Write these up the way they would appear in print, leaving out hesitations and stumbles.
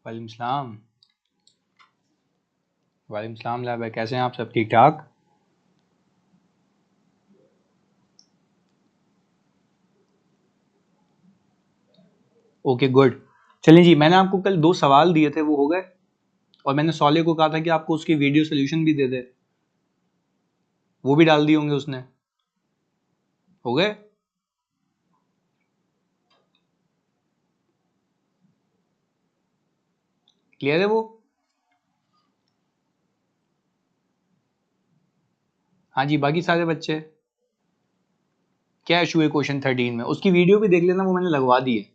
वालेकुम सलाम। वालेकुम सलाम लाभ भाई, कैसे हैं आप? सब ठीक ठाक? Okay good. चलिए जी, मैंने आपको कल 2 सवाल दिए थे, वो हो गए? और मैंने सौले को कहा था कि आपको उसकी वीडियो सोल्यूशन भी दे दे, वो भी डाल दिए होंगे उसने। हो गए? क्लियर है वो? हाँ जी, बाकी सारे बच्चे क्या इशू है क्वेश्चन 13 में? उसकी वीडियो भी देख लेना, वो मैंने लगवा दी है।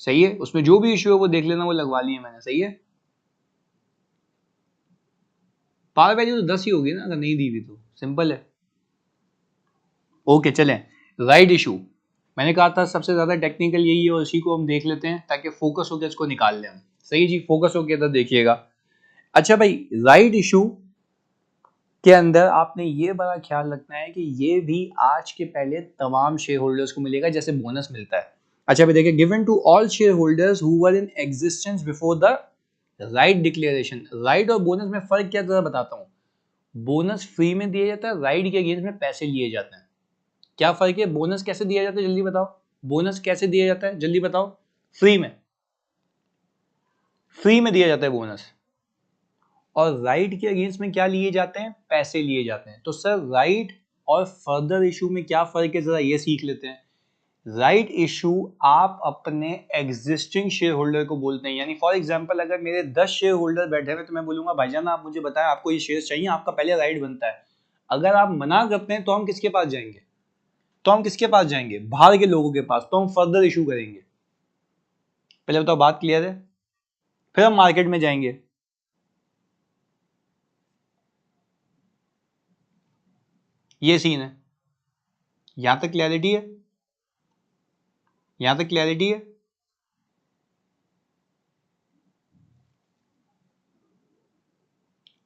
सही है, उसमें जो भी इशू है वो देख लेना, वो लगवा ली है मैंने। सही है, पावर वैल्यू तो 10 ही होगी ना, अगर नहीं दी हुई तो सिंपल है। ओके चलें, राइट इशू मैंने कहा था सबसे ज्यादा टेक्निकल यही है, और इसी को हम देख लेते हैं ताकि फोकस होकर इसको निकाल लें हम। सही जी, फोकस होकर इधर देखिएगा। अच्छा भाई, राइट इशू के अंदर आपने ये बड़ा ख्याल रखना है कि ये भी आज के पहले तमाम शेयर होल्डर्स को मिलेगा जैसे बोनस मिलता है। अच्छा भाई देखिए, given to all shareholders who were in existence before the right declaration. Right और बोनस में फर्क क्या जरा बताता हूँ। बोनस फ्री में दिया जाता है, राइट के अगेंस्ट में पैसे लिए जाते हैं। क्या फर्क है? बोनस कैसे दिया जाता है जल्दी बताओ। बोनस कैसे दिया जाता है जल्दी बताओ। फ्री में, फ्री में दिया जाता है बोनस। और राइट के अगेंस्ट में क्या लिए जाते हैं? पैसे लिए जाते हैं। तो सर राइट और फर्दर इशू में क्या फर्क है, जरा ये सीख लेते हैं। राइट इशू आप अपने एग्जिस्टिंग शेयर होल्डर को बोलते हैं। यानी फॉर एग्जांपल अगर मेरे 10 शेयर होल्डर बैठे हुए तो मैं बोलूंगा भाईजान आप मुझे बताएं आपको ये शेयर चाहिए, आपका पहले राइट बनता है। अगर आप मना करते हैं तो हम किसके पास जाएंगे? तो हम किसके पास जाएंगे? बाहर के लोगों के पास। तो हम फर्दर इशू करेंगे। पहले बताओ, बात क्लियर है? फिर हम मार्केट में जाएंगे। ये सीन है। यहां तक क्लैरिटी है? यहां तक क्लैरिटी है?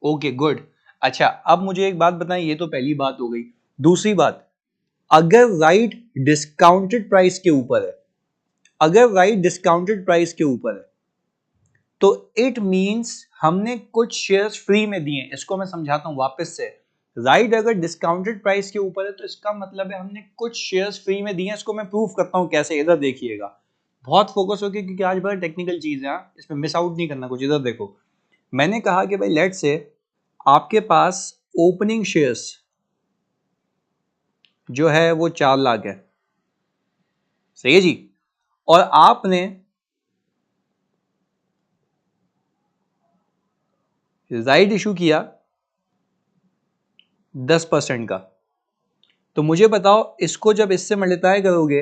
Okay good. अच्छा अब मुझे एक बात बताएं, ये तो पहली बात हो गई। दूसरी बात, अगर राइट डिस्काउंटेड प्राइस के ऊपर है, अगर राइट डिस्काउंटेड प्राइस के ऊपर है तो इट मींस हमने कुछ शेयर्स फ्री में दिए। इसको मैं समझाता हूं वापस से। राइट अगर डिस्काउंटेड प्राइस के ऊपर है तो इसका मतलब है हमने कुछ शेयर्स फ्री में दिए। इसको मैं प्रूफ करता हूं कैसे, इधर देखिएगा। बहुत फोकस होके, क्योंकि आज बड़ा टेक्निकल चीज है, इसमें मिस आउट नहीं करना कुछ। इधर देखो, मैंने कहा कि भाई लेट से आपके पास ओपनिंग शेयर्स जो है वो 4 लाख है। सही है जी। और आपने राइट इशू किया 10% का। तो मुझे बताओ, इसको जब इससे मल्टीप्लाई करोगे,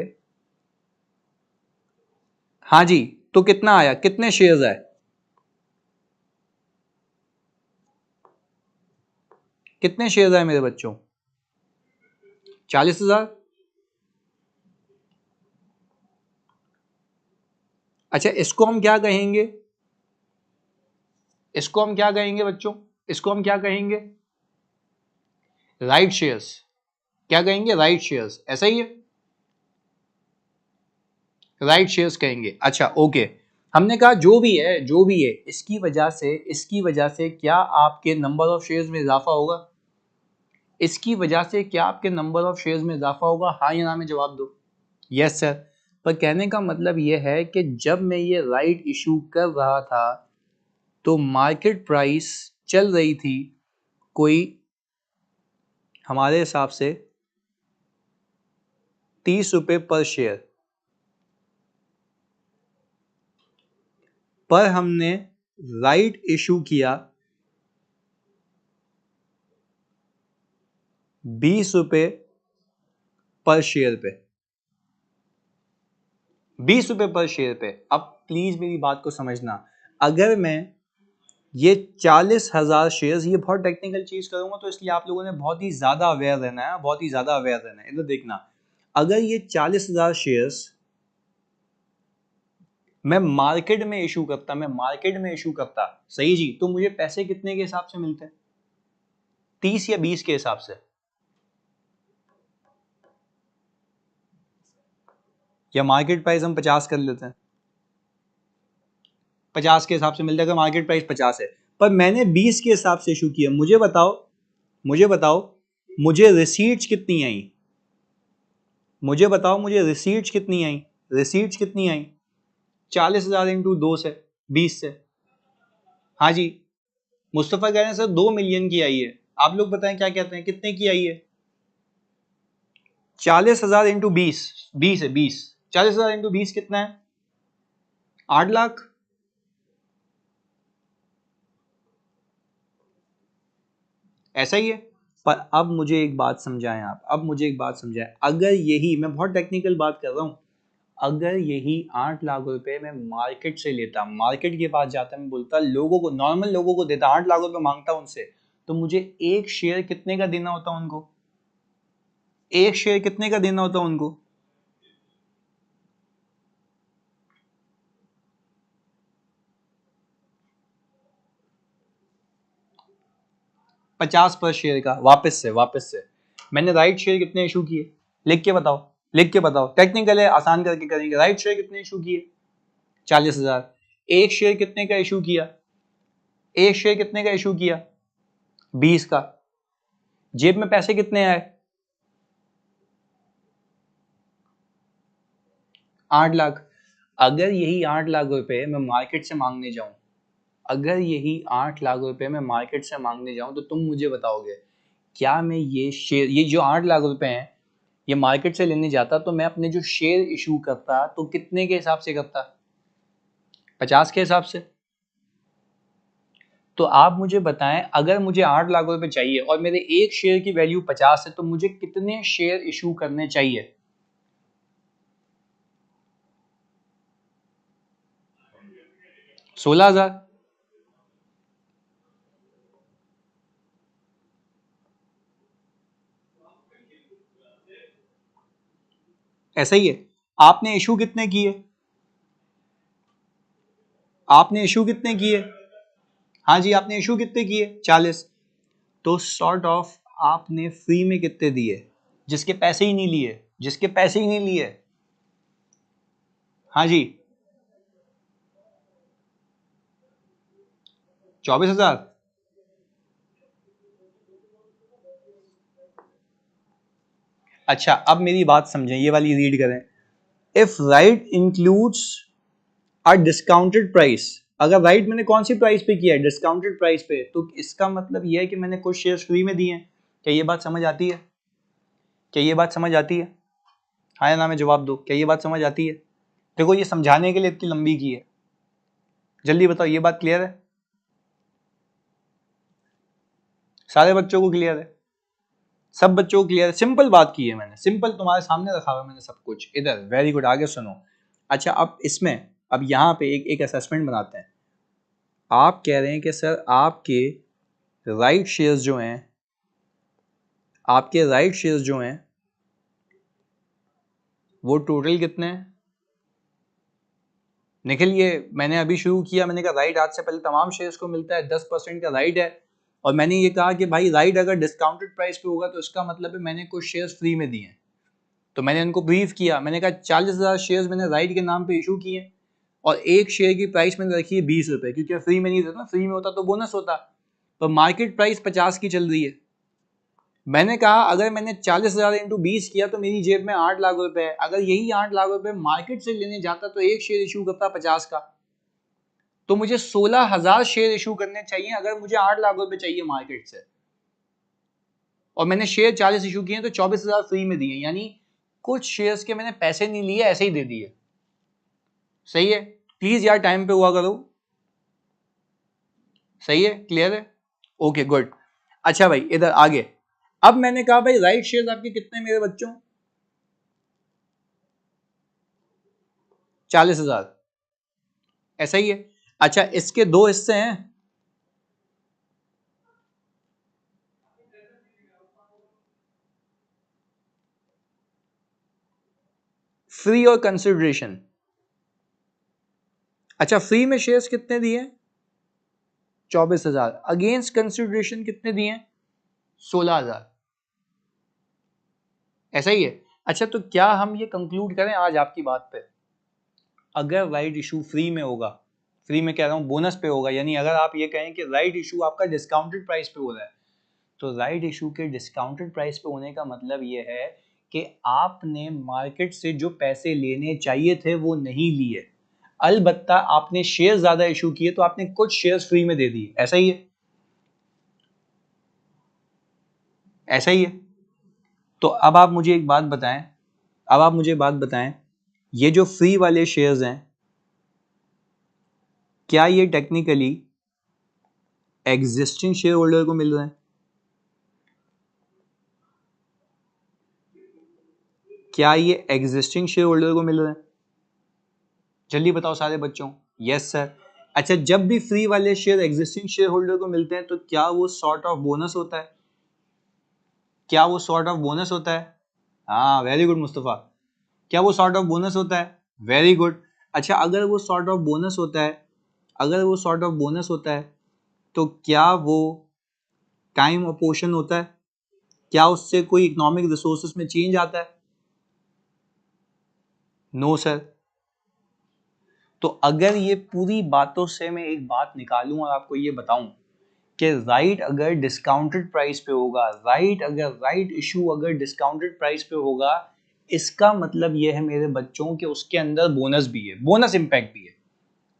हाँ जी, तो कितना आया? कितने शेयर्स आए? कितने शेयर्स आए मेरे बच्चों? 40,000। अच्छा इसको हम क्या कहेंगे? इसको हम क्या कहेंगे बच्चों? इसको हम क्या कहेंगे? Right shares. क्या कहेंगे? Right shares. ऐसा ही है, राइट शेयर्स कहेंगे। अच्छा ओके, हमने कहा जो भी है, जो भी है, इसकी वजह से क्या आपके नंबर ऑफ शेयर्स में इजाफा होगा? इसकी वजह से क्या आपके नंबर ऑफ शेयर्स में इजाफा होगा? हाँ या ना में जवाब दो। Yes sir. पर कहने का मतलब यह है कि जब मैं ये राइट इशू कर रहा था तो मार्केट प्राइस चल रही थी कोई हमारे हिसाब से 30 रुपए पर शेयर। पर हमने राइट इशू किया 20 रुपए पर शेयर पे। 20 रुपए पर शेयर पे। अब प्लीज मेरी बात को समझना, अगर मैं ये 40,000 शेयर्स, ये बहुत टेक्निकल चीज करूंगा तो इसलिए आप लोगों ने बहुत ही ज्यादा अवेयर रहना है, बहुत ही ज्यादा अवेयर रहना है। इधर देखना, अगर ये 40,000 शेयर्स मैं मार्केट में इशू करता, मैं मार्केट में इशू करता, सही जी, तो मुझे पैसे कितने के हिसाब से मिलते हैं? 30 या 20 के हिसाब से? या मार्केट प्राइस हम 50 कर लेते हैं? 50 के हिसाब से मिलता है अगर मार्केट प्राइस 50 है, पर मैंने 20 के हिसाब से इशू किया। मुझे बताओ मुझे रिसीट्स कितनी आई, मुझे बताओ मुझे रिसीट्स कितनी आई 40,000 इंटू 2 से 20 से। हाँ जी, मुस्तफा कह रहे हैं सर 2 मिलियन की आई है, आप लोग बताएं क्या कहते हैं कितने की आई है? 40,000 इंटू 20, 20 है 20, 40,000 इंटू 20 कितना है? 8 लाख। ऐसा ही है। पर अब मुझे एक बात समझाएं आप, अगर यही, मैं बहुत टेक्निकल बात कर रहा हूं, अगर यही 8 लाख रुपए मैं मार्केट से लेता, मार्केट के पास जाता, मैं बोलता लोगों को, नॉर्मल लोगों को देता, 8 लाख रुपए मांगता उनसे, तो मुझे एक शेयर कितने का देना होता उनको? एक शेयर कितने का देना होता उनको? 50 पर शेयर का। वापस से मैंने राइट शेयर कितने इशू किए? लिख के बताओ, टेक्निकल है, आसान करके करेंगे। राइट शेयर कितने इशू किए? 40,000। एक शेयर कितने का इशू किया? 20 का। जेब में पैसे कितने आए? 8 लाख। अगर यही 8 लाख रुपए मैं मार्केट से मांगने जाऊं, तो तुम मुझे बताओगे, क्या मैं ये शेयर, ये जो 8 लाख रुपए हैं, ये मार्केट से लेने जाता तो मैं अपने जो शेयर इशू करता तो कितने के हिसाब से करता? 50 के हिसाब से। तो आप मुझे बताएं, अगर मुझे 8 लाख रुपए चाहिए और मेरे एक शेयर की वैल्यू 50 है, तो मुझे कितने शेयर इशू करने चाहिए? 16,000। ऐसा ही है। आपने इशू कितने किए? हाँ जी, आपने इशू कितने किए? 40। तो सॉर्ट ऑफ आपने फ्री में कितने दिए? जिसके पैसे ही नहीं लिए। हाँ जी, 24,000। अच्छा, अब मेरी बात समझें, ये वाली रीड करें। If right includes a discounted price, अगर राइट मैंने कौन सी प्राइस पे किया है? डिस्काउंटेड प्राइस पे, तो इसका मतलब ये है कि मैंने कुछ शेयर्स फ्री में दिए हैं। क्या ये बात समझ आती है? हाँ या ना में जवाब दो, क्या ये बात समझ आती है? देखो, ये समझाने के लिए इतनी लंबी की है, जल्दी बताओ, ये बात क्लियर है? सारे बच्चों को क्लियर है? सब बच्चों को क्लियर है? सिंपल बात की है मैंने, सिंपल तुम्हारे सामने रखा हुआ मैंने सब कुछ इधर। वेरी गुड, आगे सुनो। अच्छा, अब इसमें, अब यहाँ पे एक असेसमेंट बनाते हैं। आप कह रहे हैं कि सर राइट शेयर्स जो हैं आपके राइट शेयर्स जो हैं वो टोटल कितने हैं? निखिल, ये मैंने अभी शुरू किया, मैंने कहा राइट आज से पहले तमाम शेयर्स को मिलता है, 10% का राइट है। और मैंने ये कहा कि भाई राइट अगर डिस्काउंटेड प्राइस पे होगा तो इसका मतलब है मैंने कुछ शेयर्स फ्री में दिए हैं। तो मैंने उनको ब्रीफ किया, मैंने कहा 40,000 शेयर्स मैंने राइट के नाम पे इशू किए और एक शेयर की प्राइस मैंने रखी है 20 रुपए, क्योंकि फ्री में नहीं देता, फ्री में होता तो बोनस होता। तो मार्केट प्राइस 50 की चल रही है। मैंने कहा अगर मैंने 40,000 इंटू 20 किया तो मेरी जेब में 8 लाख रुपए है। अगर यही 8 लाख रुपए मार्केट से लेने जाता तो एक शेयर इशू करता 50 का, तो मुझे 16,000 शेयर इशू करने चाहिए अगर मुझे 8 लाख रुपए चाहिए मार्केट से। और मैंने शेयर 40 इशू किए तो 24,000 फ्री में दिए, यानी कुछ शेयर्स के मैंने पैसे नहीं लिए, ऐसे ही दे दिए। सही है? प्लीज यार टाइम पे हुआ करो। सही है? क्लियर है? Okay good. अच्छा भाई, इधर आगे। अब मैंने कहा भाई राइट शेयर आपके कितने मेरे बच्चों? 40,000। ऐसा ही है। अच्छा, इसके दो हिस्से हैं। फ्री और कंसिडरेशन। अच्छा, फ्री में शेयर्स कितने दिए? 24,000। अगेंस्ट कंसिडरेशन कितने दिए? 16,000। ऐसा ही है। अच्छा, तो क्या हम ये कंक्लूड करें आज आपकी बात पे, अगर राइट इशू फ्री में होगा फ्री में कह रहा हूँ, बोनस पे होगा। यानी अगर आप ये कहें कि राइट इशू आपका डिस्काउंटेड प्राइस पे हो रहा है, तो राइट इशू के डिस्काउंटेड प्राइस पे होने का मतलब ये है कि आपने मार्केट से जो पैसे लेने चाहिए थे वो नहीं लिए, अलबत्ता आपने शेयर ज्यादा इशू किए तो आपने कुछ शेयर्स फ्री में दे दिए। ऐसा ही है, ऐसा ही है। तो अब आप मुझे एक बात बताएं, अब आप मुझे बात बताएं, ये जो फ्री वाले शेयर्स हैं, क्या ये टेक्निकली एग्जिस्टिंग शेयर होल्डर को मिल रहे हैं? क्या ये एग्जिस्टिंग शेयर होल्डर को मिल रहे हैं? जल्दी बताओ सारे बच्चों। Yes sir. अच्छा, जब भी फ्री वाले शेयर एग्जिस्टिंग शेयर होल्डर को मिलते हैं तो क्या वो सॉर्ट ऑफ बोनस होता है? क्या वो सॉर्ट ऑफ बोनस होता है? हाँ, वेरी गुड मुस्तफा। क्या वो सॉर्ट ऑफ बोनस होता है? Very good. अच्छा, अगर वो सॉर्ट ऑफ बोनस होता है, अगर वो सॉर्ट ऑफ बोनस होता है, तो क्या वो टाइम अपोर्शन होता है? क्या उससे कोई इकोनॉमिक रिसोर्सेज में चेंज आता है? No sir. तो अगर ये पूरी बातों से मैं एक बात निकालूं और आपको ये बताऊं कि राइट अगर डिस्काउंटेड प्राइस पे होगा, राइट अगर राइट इशू अगर डिस्काउंटेड प्राइस पे होगा, इसका मतलब ये है मेरे बच्चों कि उसके अंदर बोनस भी है, बोनस इम्पैक्ट भी है,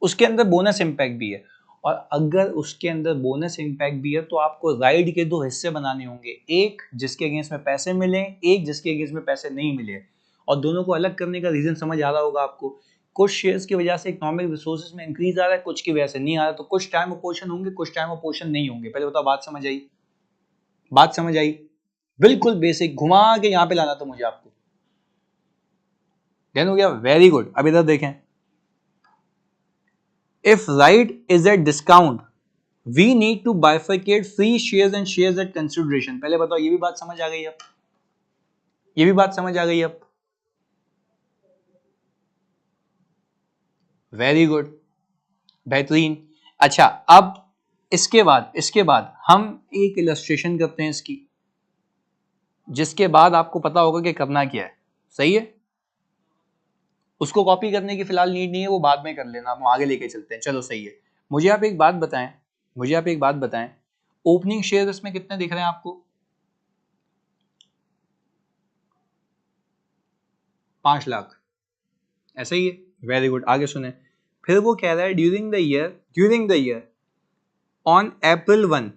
उसके अंदर बोनस इम्पैक्ट भी है। और अगर उसके अंदर बोनस इम्पैक्ट भी है तो आपको राइड के दो हिस्से बनाने होंगे, एक जिसके अगेंस्ट में पैसे मिले, एक जिसके अगेंस्ट में पैसे नहीं मिले। और दोनों को अलग करने का रीजन समझ आ रहा होगा आपको। कुछ शेयर्स की वजह से इकोनॉमिक रिसोर्सेज में इंक्रीज आ रहा है, कुछ की वजह से नहीं आ रहा, तो कुछ टाइम अपोर्शन होंगे, कुछ टाइम अपोर्शन नहीं होंगे। पहले बताओ, बात समझ आई? बात समझ आई? बिल्कुल बेसिक घुमा के यहां पे लाना था मुझे आपको। ध्यान हो गया? Very good. अब इधर देखें, if right is at discount we need to bifurcate free shares and shares at consideration। पहले बताओ, ये भी बात समझ आ गई? अब ये भी बात समझ आ गई? अब वेरी गुड, बेहतरीन। अच्छा, अब इसके बाद हम एक इलस्ट्रेशन करते हैं इसकी, जिसके बाद आपको पता होगा कि करना क्या है। सही है? उसको कॉपी करने की फिलहाल नीड नहीं है, वो बाद में कर लेना, हम आगे लेके चलते हैं। चलो सही है। मुझे आप एक बात बताएं, मुझे आप एक बात बताएं, ओपनिंग शेयर इसमें कितने दिख रहे हैं आपको? 5 लाख, ऐसा ही है? Very good. आगे सुने, फिर वो कह रहा है during the year on April 1,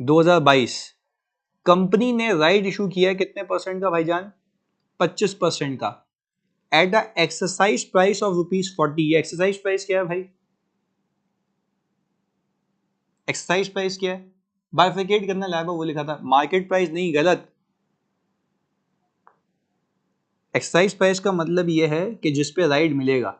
2022 company ने राइट इशू किया है कितने परसेंट का भाईजान? 25% का, at the exercise price of ₹40। Exercise price क्या है भाई? एक्सरसाइज प्राइस क्या है? बाइफिकेट करना लाइबा वो लिखा था, मार्केट प्राइस नहीं, गलत। एक्सरसाइज प्राइस का मतलब यह है कि जिस पे राइट मिलेगा।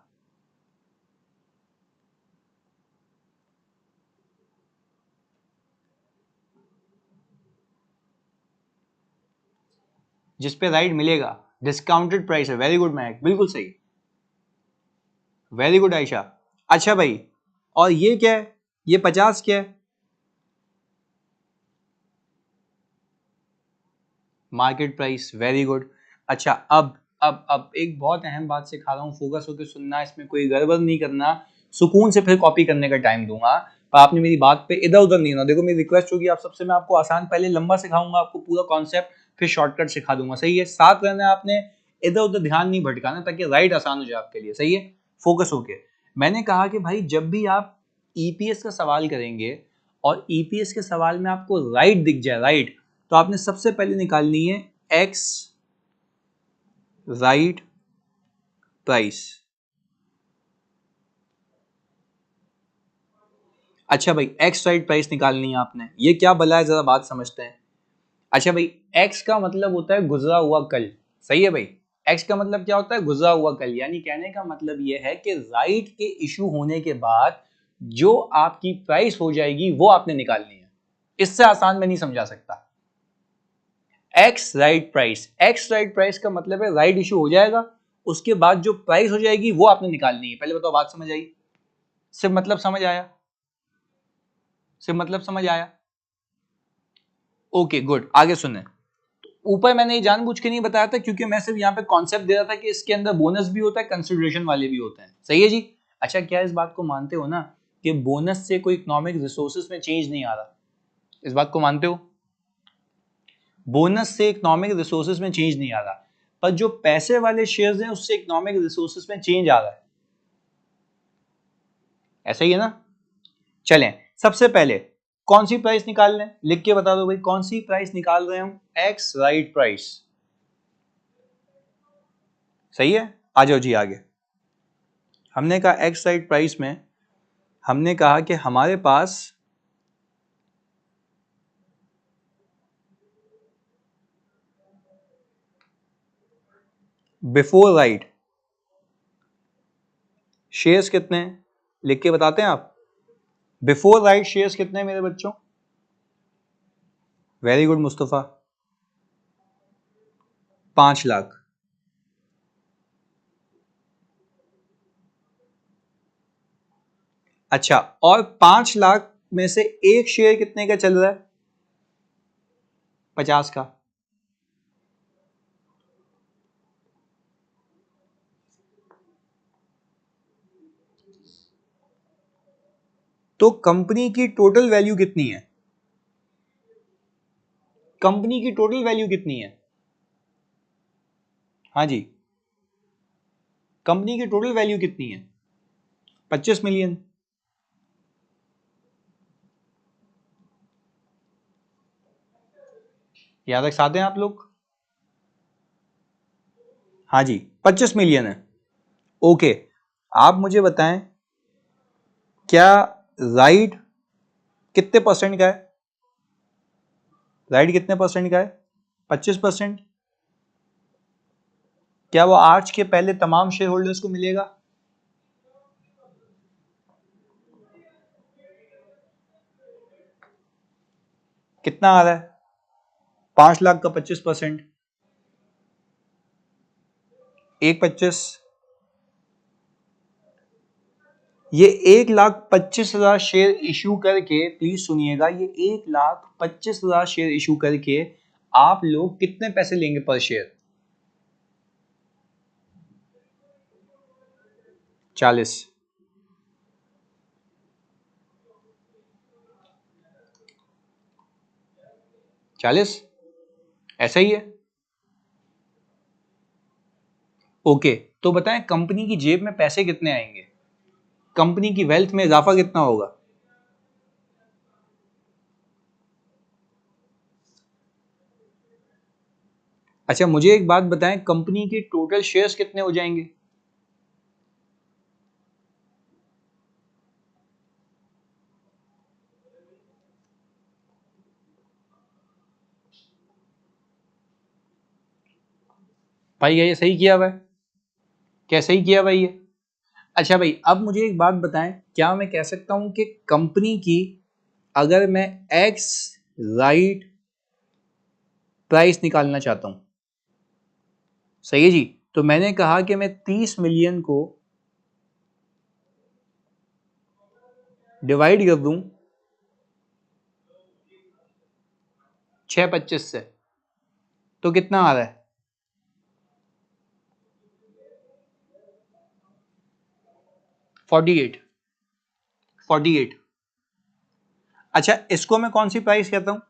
जिस पे राइट मिलेगा, डिस्काउंटेड प्राइस है। वेरी गुड महक, बिल्कुल सही, वेरी गुड आयशा। अच्छा भाई, और ये क्या है? ये 50 क्या है? Market price. Very good. अच्छा, अब एक बहुत अहम बात सिखा रहा हूँ, फोकस होकर सुनना, इसमें कोई गड़बड़ नहीं करना, सुकून से फिर कॉपी करने का टाइम दूंगा, पर आपने मेरी बात पे इधर उधर नहीं होना। देखो, मेरी रिक्वेस्ट होगी आप सबसे, मैं आपको आसान पहले लंबा सिखाऊंगा, आपको पूरा कॉन्सेप्ट, फिर शॉर्टकट सिखा दूंगा। सही है? साथ रहना है आपने, इधर उधर ध्यान नहीं भटकाना, ताकि राइट आसान हो जाए आपके लिए। सही है? फोकस होके। मैंने कहा कि भाई जब भी आप ईपीएस का सवाल करेंगे और ईपीएस के सवाल में आपको राइट दिख जाए, राइट, तो आपने सबसे पहले निकालनी है एक्स राइट प्राइस। अच्छा भाई, एक्स राइट प्राइस निकालनी है आपने, ये क्या भला है, जरा बात समझते हैं। अच्छा भाई, एक्स का मतलब होता है गुजरा हुआ कल। सही है भाई? एक्स का मतलब क्या होता है? गुजरा हुआ कल। यानी कहने का मतलब यह है कि राइट के इशू होने के बाद जो आपकी प्राइस हो जाएगी वो आपने निकालनी है। इससे आसान मैं नहीं समझा सकता। X right price, x right price का मतलब है राइट इशू हो जाएगा, उसके बाद जो प्राइस हो जाएगी वो आपने निकालनी है। पहले बताओ, बात समझ आई? सिर्फ मतलब समझ आया? सिर्फ मतलब समझ आया? Okay good. आगे सुने, ऊपर मैंने ये जानबूझ के नहीं बताया था क्योंकि मैं सिर्फ यहाँ पे कॉन्सेप्ट दे रहा था कि इसके अंदर बोनस भी होता है, कंसिडरेशन वाले भी होते हैं। सही है जी। अच्छा, क्या इस बात को मानते हो ना कि बोनस से कोई इकोनॉमिक रिसोर्सेज में चेंज नहीं आ रहा? इस बात को मानते हो? बोनस से इकोनॉमिक रिसोर्सेज में चेंज नहीं आ रहा, पर जो पैसे वाले शेयर्स हैं उससे इकोनॉमिक रिसोर्सेज में चेंज आ रहा है। ऐसा ही है ना? चलें, सबसे पहले कौन सी प्राइस निकाल लें? लिख के बता दो भाई, कौन सी प्राइस निकाल रहे हैं हम? X right price. सही है, आ जाओ जी आगे। हमने कहा एक्स राइट प्राइस में हमने कहा कि हमारे पास बिफोर राइट शेयर्स कितने हैं? लिख के बताते हैं आप। बिफोर राइट शेयर्स कितने हैं मेरे बच्चों? Very good Mustafa, 5 lakh. अच्छा, और 5 लाख में से एक शेयर कितने का चल रहा है? 50 का। तो कंपनी की टोटल वैल्यू कितनी है? कंपनी की टोटल वैल्यू कितनी है? हाँ जी, कंपनी की टोटल वैल्यू कितनी है? 25 मिलियन। याद रख सकते हैं आप लोग? हाँ जी, 25 मिलियन है। ओके, आप मुझे बताएं क्या राइट कितने परसेंट का है? राइट कितने परसेंट का है? 25%। क्या वो आज के पहले तमाम शेयर होल्डर्स को मिलेगा? कितना आ रहा है? 5 लाख का 25%, एक 25, ये 1,25,000 शेयर इशू करके, प्लीज सुनिएगा, ये 1,25,000 शेयर इशू करके आप लोग कितने पैसे लेंगे पर शेयर? 40। 40, ऐसा ही है। ओके, तो बताएं कंपनी की जेब में पैसे कितने आएंगे? कंपनी की वेल्थ में इजाफा कितना होगा? अच्छा, मुझे एक बात बताएं, कंपनी के टोटल शेयर्स कितने हो जाएंगे? भाई ये सही किया हुआ है? क्या सही किया भाई ये? अच्छा भाई, अब मुझे एक बात बताएं, क्या मैं कह सकता हूं कि कंपनी की, अगर मैं एक्स राइट प्राइस निकालना चाहता हूं, सही है जी, तो मैंने कहा कि मैं 30 मिलियन को डिवाइड कर दूं 625 से, तो कितना आ रहा है? 48। 48। अच्छा, इसको मैं कौन सी प्राइस कहता हूं?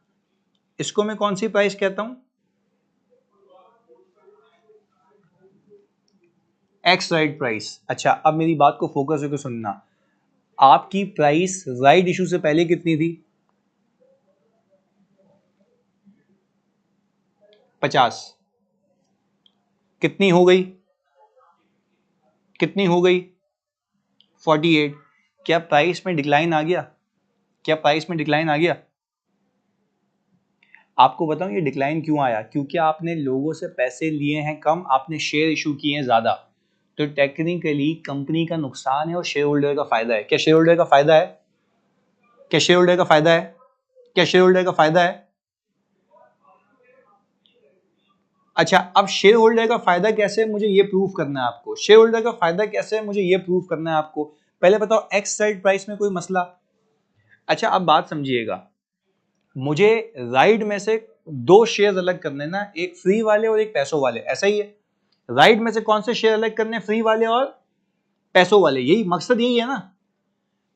इसको मैं कौन सी प्राइस कहता हूं? X right price. अच्छा, अब मेरी बात को फोकस होकर सुनना। आपकी प्राइस राइट इशू से पहले कितनी थी? 50। कितनी हो गई? कितनी हो गई? 48। क्या प्राइस में डिक्लाइन आ गया? क्या प्राइस में डिक्लाइन आ गया? आपको बताऊं ये डिक्लाइन क्यों आया? क्योंकि आपने लोगों से पैसे लिए हैं कम, आपने शेयर इशू किए हैं ज्यादा, तो टेक्निकली कंपनी का नुकसान है और शेयर होल्डर का फायदा है। क्या शेयर होल्डर का फायदा है? क्या शेयर होल्डर का फायदा है? क्या शेयर होल्डर का फायदा है? अच्छा, अब शेयर होल्डर का फायदा कैसे है मुझे ये प्रूव करना है आपको। शेयर होल्डर का फायदा कैसे है मुझे ये प्रूव करना है आपको। पहले बताओ, एक्स साइड प्राइस में कोई मसला? अच्छा, अब बात समझिएगा, मुझे राइट में से दो शेयर अलग करने ना, एक फ्री वाले और एक पैसों वाले, ऐसा ही है। राइट में से कौन से शेयर अलग करने, फ्री वाले और पैसों वाले, यही मकसद, यही है ना।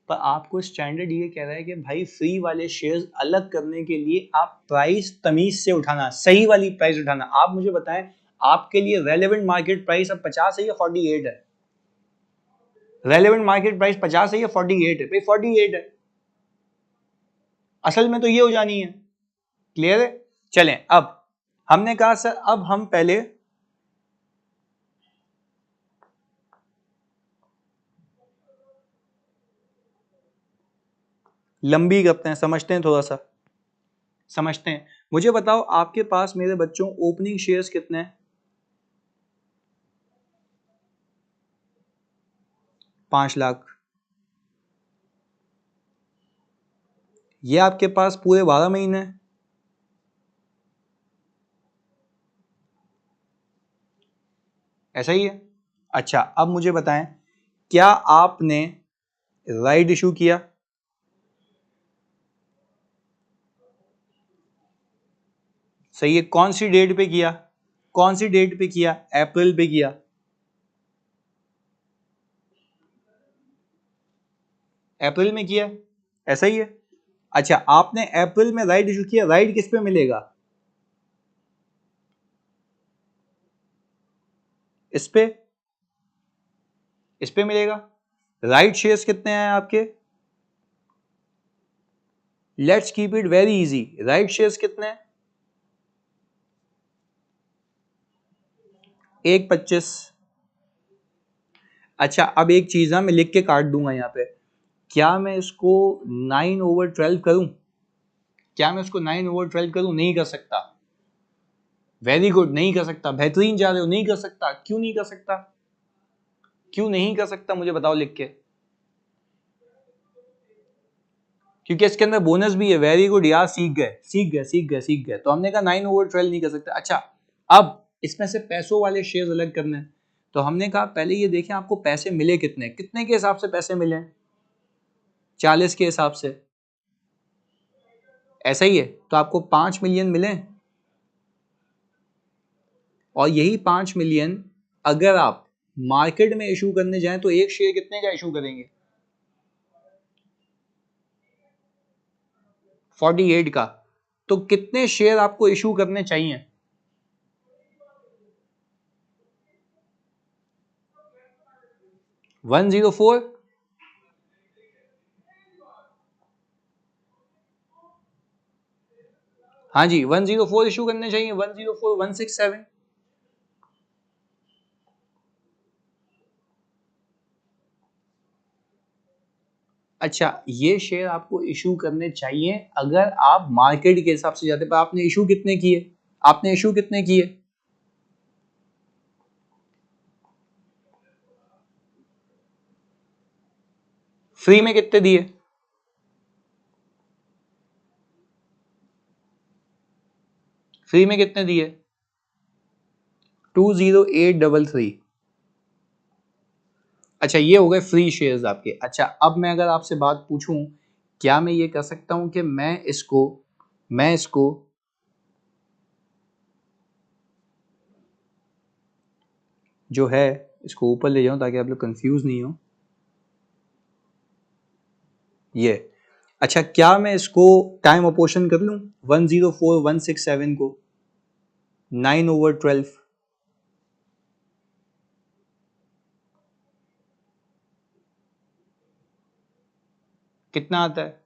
पर आपको स्टैंडर्ड ये कह रहा है कि भाई फ्री वाले शेयर्स अलग करने के लिए आप प्राइस तमीज से उठाना, सही वाली प्राइस उठाना। आप मुझे बताएं आपके लिए रेलेवेंट मार्केट प्राइस अब 50 है या 48 है? रेलेवेंट मार्केट प्राइस 50 है या 48 है? भाई 48 है, असल में तो ये हो जानी है। क्लियर है? चलें, अब हमने कहा सर अब हम पहले लंबी करते हैं, समझते हैं, थोड़ा सा समझते हैं। मुझे बताओ आपके पास मेरे बच्चों ओपनिंग शेयर्स कितने हैं? 5 लाख। ये आपके पास पूरे 12 महीने हैं। ऐसा ही है। अच्छा अब मुझे बताएं, क्या आपने राइट इशू किया? सही है। कौन सी डेट पे किया? कौन सी डेट पे किया? अप्रैल पे किया। अप्रैल में किया, ऐसा ही है। अच्छा आपने अप्रैल में राइट इशू किया, राइट किस पे मिलेगा? इस पे, इस पे मिलेगा। राइट शेयर्स कितने हैं आपके? Let's keep it very easy. Right shares कितने हैं? 1.25। अच्छा अब एक चीज है, मैं लिख के काट दूंगा यहाँ पे, क्या मैं इसको 9/12 करूं? क्या मैं इसको 9/12 करूं? नहीं कर सकता। वेरी गुड, नहीं कर सकता, बेहतरीन जा रहे हो, नहीं कर सकता। क्यों नहीं कर सकता? क्यों नहीं कर सकता मुझे बताओ लिख के। क्योंकि इसके अंदर बोनस भी है। वेरी गुड यार, सीख गए सीख गए सीख गए सीख गए। तो हमने कहा 9/12 नहीं कर सकते। अच्छा अब इसमें से पैसों वाले शेयर अलग करने हैं, तो हमने कहा पहले ये देखें आपको पैसे मिले कितने, कितने के हिसाब से पैसे मिले? 40 के हिसाब से, ऐसा ही है। तो आपको 5 मिलियन मिले, और यही 5 मिलियन अगर आप मार्केट में इशू करने जाएं तो एक शेयर कितने का इशू करेंगे? 48 का। तो कितने शेयर आपको इशू करने चाहिए? 104। हाँ जी 104 इशू करने चाहिए, 104 167। अच्छा ये शेयर आपको इशू करने चाहिए अगर आप मार्केट के हिसाब से जाते, पर आपने इशू कितने किए? आपने इशू कितने किए? फ्री में कितने दिए? फ्री में कितने दिए? 20833। अच्छा ये हो गए फ्री शेयर्स आपके। अच्छा अब मैं अगर आपसे बात पूछूं, क्या मैं ये कर सकता हूं कि मैं इसको जो है इसको ऊपर ले जाऊं ताकि आप लोग कंफ्यूज नहीं हो। ये अच्छा क्या मैं इसको टाइम अपोर्शन कर लूं 104167 को 9/12? कितना आता है?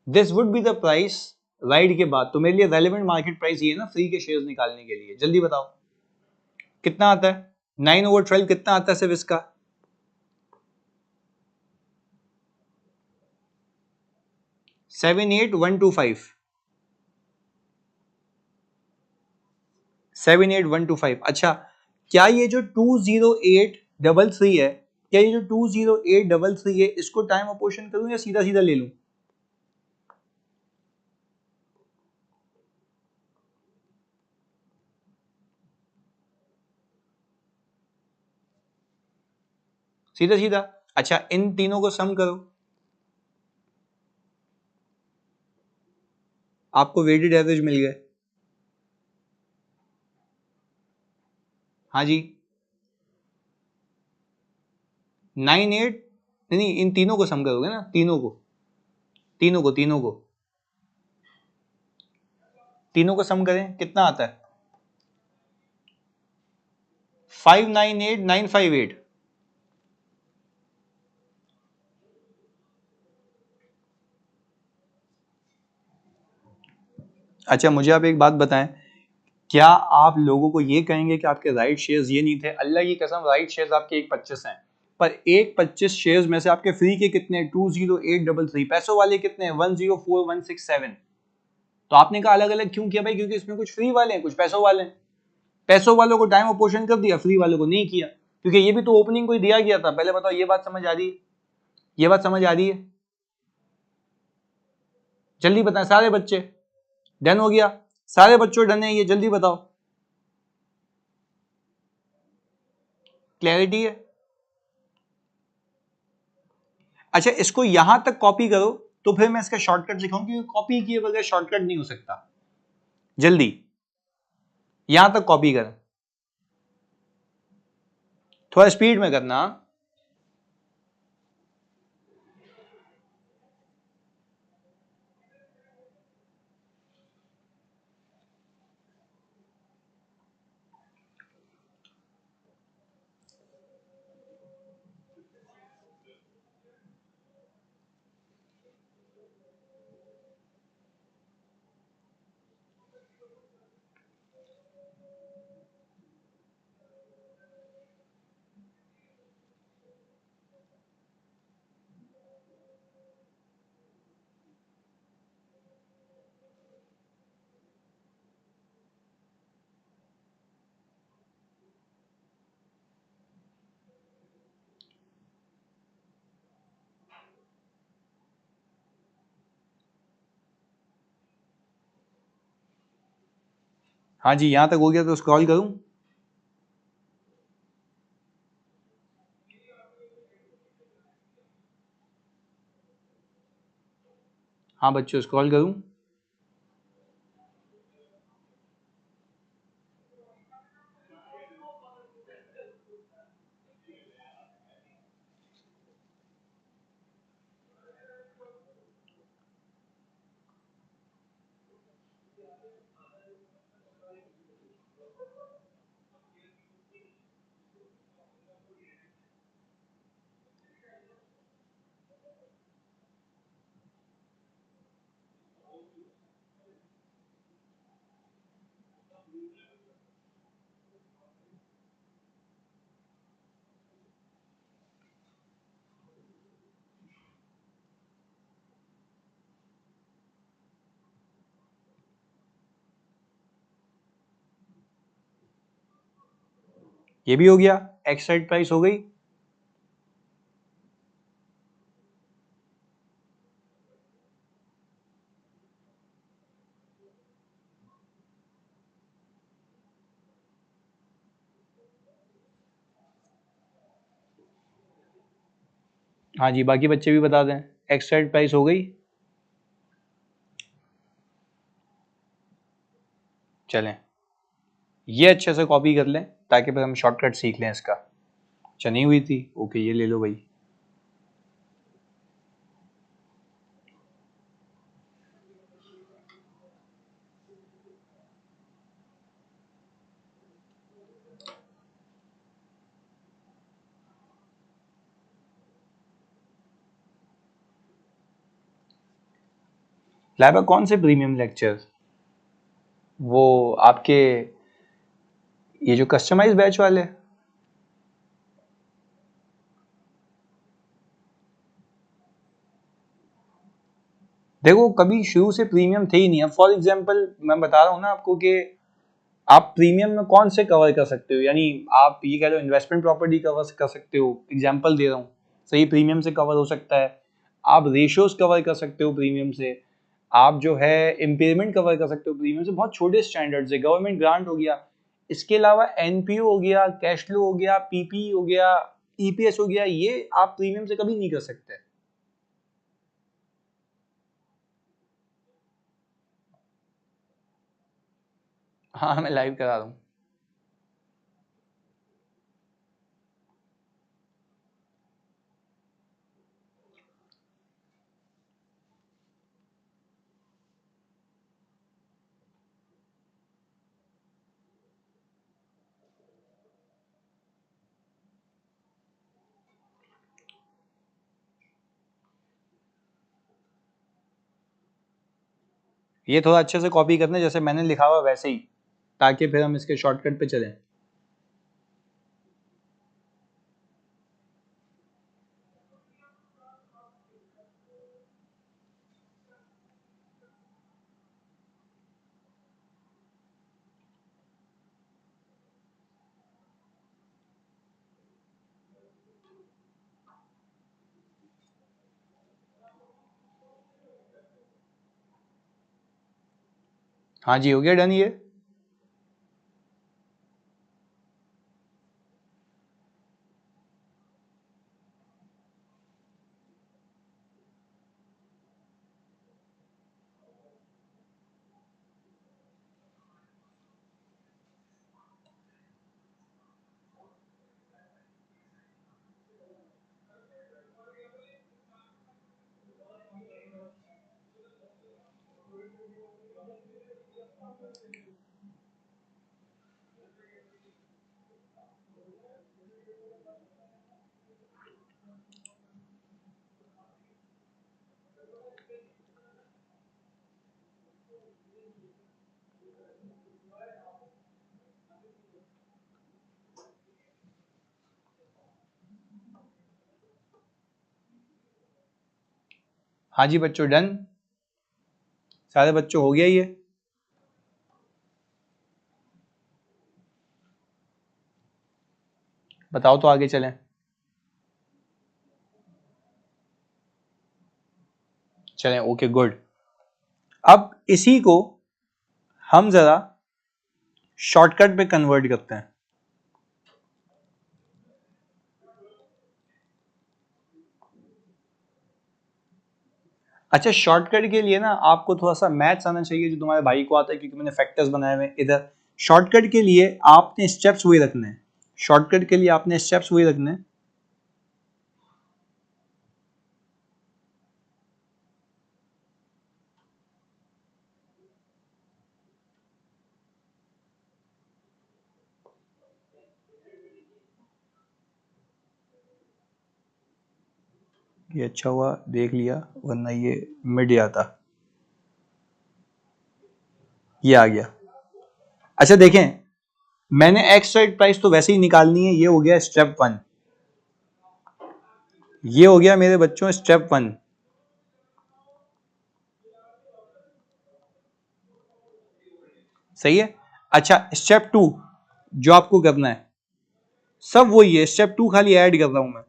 This would be the price ride के बाद। तो मेरे लिए रेलेवेंट मार्केट प्राइस ये है ना फ्री के शेयर्स निकालने के लिए। जल्दी बताओ कितना आता है? 9/12 कितना आता है सिर्फ इसका? 78125। 78125। अच्छा क्या ये जो 20833 है, क्या ये जो 20833 है इसको टाइम अपोर्शन करूं या सीधा सीधा ले लूं? सीधा सीधा। अच्छा इन तीनों को सम करो। आपको वेटेड एवरेज मिल गए। हाँ जी 9 8 नहीं, इन तीनों को सम करोगे ना, तीनों को सम करें कितना आता है 598958। अच्छा मुझे आप एक बात बताएं, क्या आप लोगों को ये कहेंगे कि आपके राइट शेयर्स ये नहीं थे? अल्लाह की कसम राइट शेयर्स आपके 1.25 हैं, पर 1.25 शेयर्स में से आपके फ्री के कितने 20833, पैसों वाले कितने 104167। तो आपने कहा अलग अलग क्यों किया भाई? क्योंकि इसमें कुछ फ्री वाले हैं कुछ पैसों वाले हैं। पैसों वालों को टाइम अपोर्शन कर दिया, फ्री वालों को नहीं किया, क्योंकि ये भी तो ओपनिंग को ही दिया गया था। पहले बताओ ये बात समझ आ रही है? ये बात समझ आ रही है? जल्दी बताएं सारे बच्चे। डन हो गया? सारे बच्चों डन है ये? जल्दी बताओ, क्लैरिटी है? अच्छा इसको यहां तक कॉपी करो तो फिर मैं इसका शॉर्टकट दिखाऊं, क्योंकि कॉपी किए बगैर शॉर्टकट नहीं हो सकता। जल्दी यहां तक कॉपी कर, थोड़ा स्पीड में करना। हाँ जी यहां तक हो गया तो स्क्रॉल करूं? हाँ बच्चों स्क्रॉल करूं? ये भी हो गया, एक्साइड प्राइस हो गई। हाँ जी बाकी बच्चे भी बता दें, एक्साइड प्राइस हो गई। चलें ये अच्छे से कॉपी कर लें ताकि फिर हम शॉर्टकट सीख लें इसका। अच्छा नहीं हुई थी, ओके ये ले लो भाई। लाइबा कौन से प्रीमियम लेक्चर? वो आपके ये जो कस्टमाइज बैच वाले? देखो कभी शुरू से प्रीमियम थे ही नहीं। अब फॉर एग्जांपल मैं बता रहा हूँ ना आपको कि आप प्रीमियम में कौन से कवर कर सकते हो, यानी आप ये कह लो इन्वेस्टमेंट प्रॉपर्टी कवर कर सकते हो, एग्जांपल दे रहा हूँ, सही प्रीमियम से कवर हो सकता है। आप रेशियोज कवर कर सकते हो प्रीमियम से, आप जो है इम्पेयरमेंट कवर कर सकते हो प्रीमियम से, बहुत छोटे स्टैंडर्ड्स है। गवर्नमेंट ग्रांट हो गया, इसके अलावा एनपीओ हो गया, कैश फ्लो हो गया, पीपी हो गया, ईपीएस हो गया, ये आप प्रीमियम से कभी नहीं कर सकते। हाँ मैं लाइव करा रहा हूँ। ये थोड़ा अच्छे से कॉपी करना जैसे मैंने लिखा हुआ वैसे ही, ताकि फिर हम इसके शॉर्टकट पे चलें। हाँ जी, हो गया डन ये। हाँ जी बच्चों, डन, सारे बच्चों हो गया ये। बताओ तो आगे चलें। चलें, ओके गुड। अब इसी को हम जरा शॉर्टकट पे कन्वर्ट करते हैं। अच्छा, शॉर्टकट के लिए ना आपको थोड़ा सा मैथ्स आना चाहिए, जो तुम्हारे भाई को आता है, क्योंकि मैंने फैक्टर्स बनाए हुए हैं इधर। शॉर्टकट के लिए आपने स्टेप्स वही रखने हैं। शॉर्टकट के लिए आपने स्टेप्स वही रखने हैं। ये अच्छा हुआ देख लिया, वरना ये मिड आता। ये आ गया। अच्छा देखें, मैंने एक्स राइट प्राइस तो वैसे ही निकालनी है। ये हो गया स्टेप 1। ये हो गया मेरे बच्चों स्टेप 1। सही है। अच्छा, स्टेप 2 जो आपको करना है सब वही है। स्टेप 2 खाली ऐड कर रहा हूं मैं।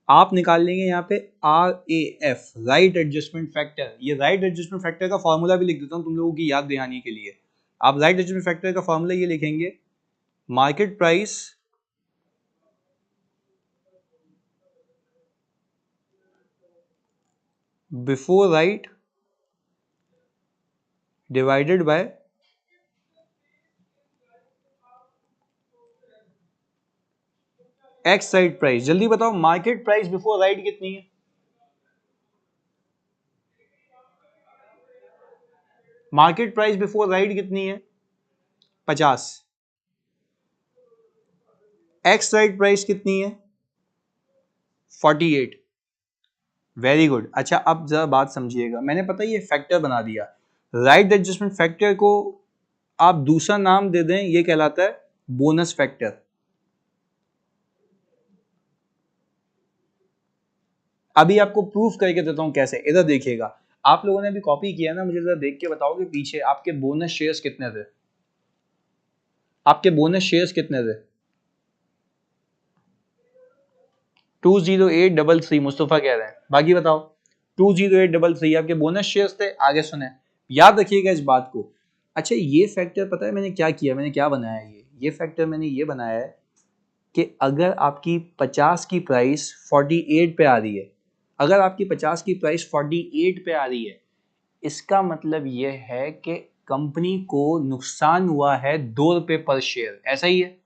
आप निकाल लेंगे यहाँ पे RAF, राइट एडजस्टमेंट फैक्टर। ये राइट एडजस्टमेंट फैक्टर का फॉर्मूला भी लिख देता हूँ तुम लोगों की याद दिलाने के लिए। आप राइट एडजस्टमेंट फैक्टर का फॉर्मूला ये लिखेंगे, market price before right divided by x right price. जल्दी बताओ, मार्केट प्राइस बिफोर राइट कितनी है? मार्केट प्राइस बिफोर राइट कितनी है? 50। एक्स राइट प्राइस कितनी है? 48। Very good. अच्छा, अब जरा बात समझिएगा, मैंने पता ये फैक्टर बना दिया। राइट एडजस्टमेंट फैक्टर को आप दूसरा नाम दे दें, ये कहलाता है बोनस फैक्टर। अभी आपको प्रूफ करके देता हूं कैसे। इधर देखिएगा, आप लोगों ने अभी कॉपी किया ना, मुझे जरा देख के बताओ कि पीछे आपके बोनस शेयर्स कितने थे? आपके बोनस शेयर्स कितने थे? 20833 मुस्तफा कह रहे हैं। बाकी बताओ। 20833 आपके बोनस शेयर्स थे। आगे सुने, याद रखिएगा इस बात को। अच्छा, ये फैक्टर पता है मैंने क्या किया, मैंने क्या बनाया? ये फैक्टर मैंने ये बनाया है कि अगर आपकी 50 की प्राइस 48 पे आ रही है, अगर आपकी 50 की प्राइस 48 पे आ रही है, इसका मतलब ये है कि कंपनी को नुकसान हुआ है 2 रुपए पर शेयर, ऐसा ही है,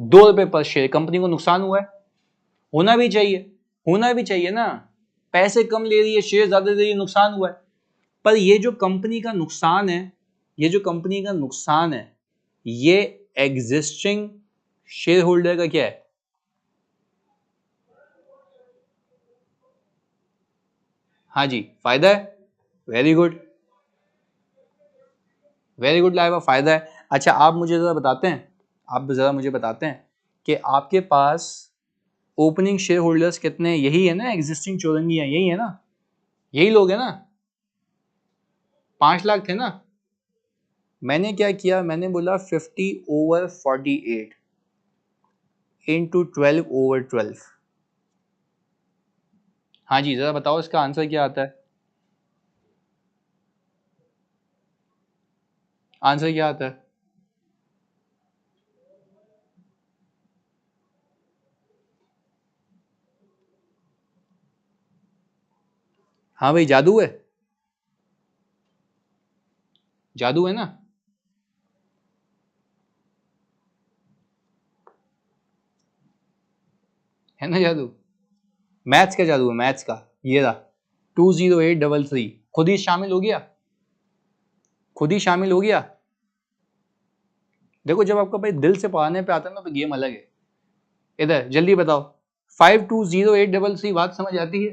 2 रुपए पर शेयर कंपनी को नुकसान हुआ है। होना भी चाहिए, होना भी चाहिए ना, पैसे कम ले रही है, शेयर ज्यादा दे रही है, नुकसान हुआ है। पर ये जो कंपनी का नुकसान है, ये जो कंपनी का नुकसान है, ये एग्जिस्टिंग शेयर होल्डर का क्या है? हाँ जी, फायदा है। Very good, very good Laiba, फायदा है। अच्छा आप मुझे जरा बताते हैं, आप जरा मुझे बताते हैं कि आपके पास ओपनिंग शेयर होल्डर्स कितने हैं? यही है ना, एग्जिस्टिंग चौरंगियां यही है ना, यही लोग है ना, 5 लाख थे ना। मैंने क्या किया, मैंने बोला 50/48 इंटू 12/12। हाँ जी, जरा बताओ इसका आंसर क्या आता है, आंसर क्या आता है? हाँ भाई, जादू है, जादू है ना। है ना जादू, मैथ्स का जादू है, मैथ्स का। ये रहा 20833, खुद ही शामिल हो गया, खुद ही शामिल हो गया। देखो जब आपका भाई दिल से पढ़ाने पे आता है ना, तो गेम अलग है। इधर जल्दी बताओ, 520833, बात समझ आती है,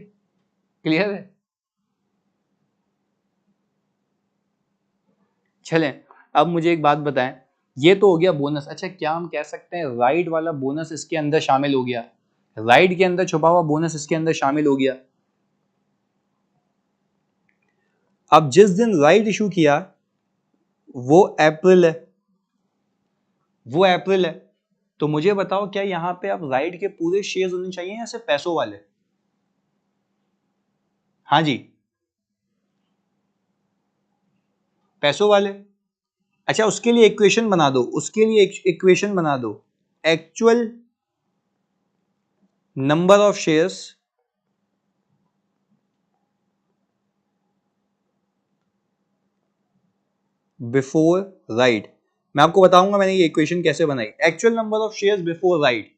क्लियर है? चलें, अब मुझे एक बात बताएं, ये तो हो गया बोनस। अच्छा क्या हम कह सकते हैं राइट वाला बोनस इसके अंदर शामिल हो गया, राइट के अंदर छुपा हुआ बोनस इसके अंदर शामिल हो गया। अब जिस दिन राइट इशू किया वो अप्रैल है, वो अप्रैल है, तो मुझे बताओ क्या यहां पे अब राइट के पूरे शेयर्स होने चाहिए या सिर्फ पैसों वाले? हाँ जी, पैसों वाले। अच्छा उसके लिए इक्वेशन बना दो, उसके लिए इक्वेशन बना दो, actual number of shares before right. मैं आपको बताऊंगा मैंने ये इक्वेशन कैसे बनाई। Actual number of shares before right,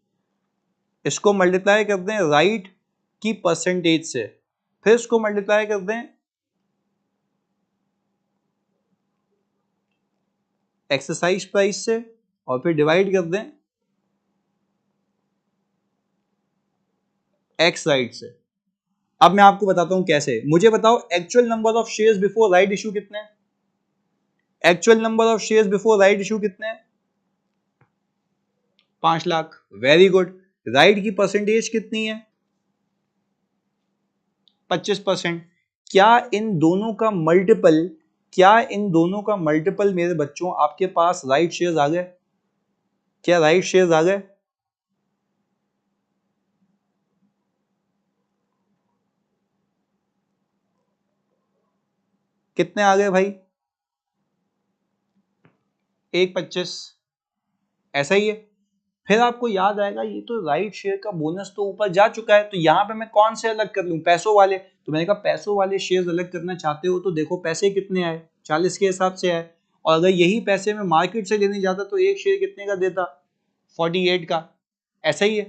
इसको मल्टीप्लाई कर दें राइट की परसेंटेज से, फिर इसको मल्टीप्लाई कर दें एक्सरसाइज प्राइस से, और फिर डिवाइड कर दें एक्स राइट से। अब मैं आपको बताता हूं कैसे। मुझे बताओ actual number of shares before right issue कितने हैं? Actual number of shares before right issue कितने हैं? 5 लाख। Very good. राइट की परसेंटेज कितनी है? 25%। क्या इन दोनों का मल्टीपल, क्या इन दोनों का मल्टीपल मेरे बच्चों आपके पास राइट शेयर्स आ गए? क्या राइट शेयर्स आ गए? कितने आ गए भाई? 1/25, ऐसा ही है। फिर आपको याद आएगा ये तो राइट शेयर का बोनस तो ऊपर जा चुका है, तो यहां पे मैं कौन से अलग कर लूं? पैसों वाले। तो मैंने कहा पैसों वाले शेयर्स अलग करना चाहते हो तो देखो पैसे कितने आए, 40 के हिसाब से आए, और अगर यही पैसे मैं मार्केट से लेने जाता तो एक शेयर कितने का देता? 48 का, ऐसा ही है।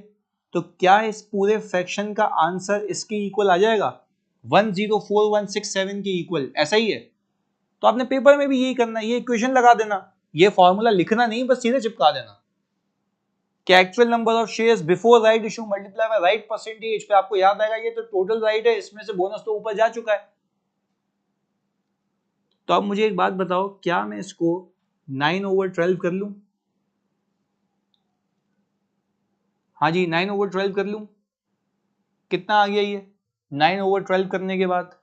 तो क्या इस पूरे फ्रैक्शन का आंसर इसके इक्वल आ जाएगा? 104167 के इक्वल, ऐसा ही है। तो आपने पेपर में भी यही करना, ये इक्वेशन लगा देना, ये फॉर्मूला लिखना नहीं, बस सीधे चिपका देना कि actual number of shares before right issue multiply by right percentage पे। आपको याद आएगा ये तो टोटल राइट है, इसमें से बोनस तो ऊपर जा चुका है। तो अब मुझे एक बात बताओ, क्या मैं इसको 9/12 कर लूं? हाँ जी, 9/12 कर लूं। कितना आ गया ये 9/12 करने के बाद?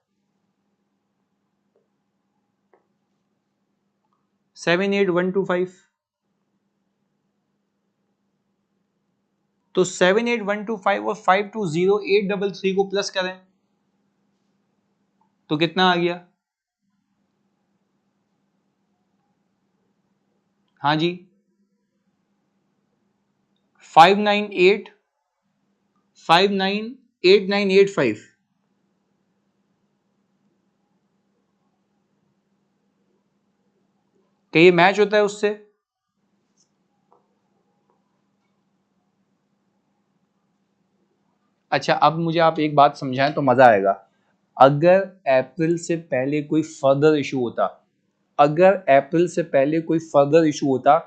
78125। तो 78125 और 520833 को प्लस करें तो कितना आ गया? हाँ जी, 598985। क्या ये मैच होता है उससे? अच्छा, अब मुझे आप एक बात समझाएं तो मजा आएगा। अगर अप्रैल से पहले कोई फर्दर इशू होता, अगर अप्रैल से पहले कोई फर्दर इशू होता,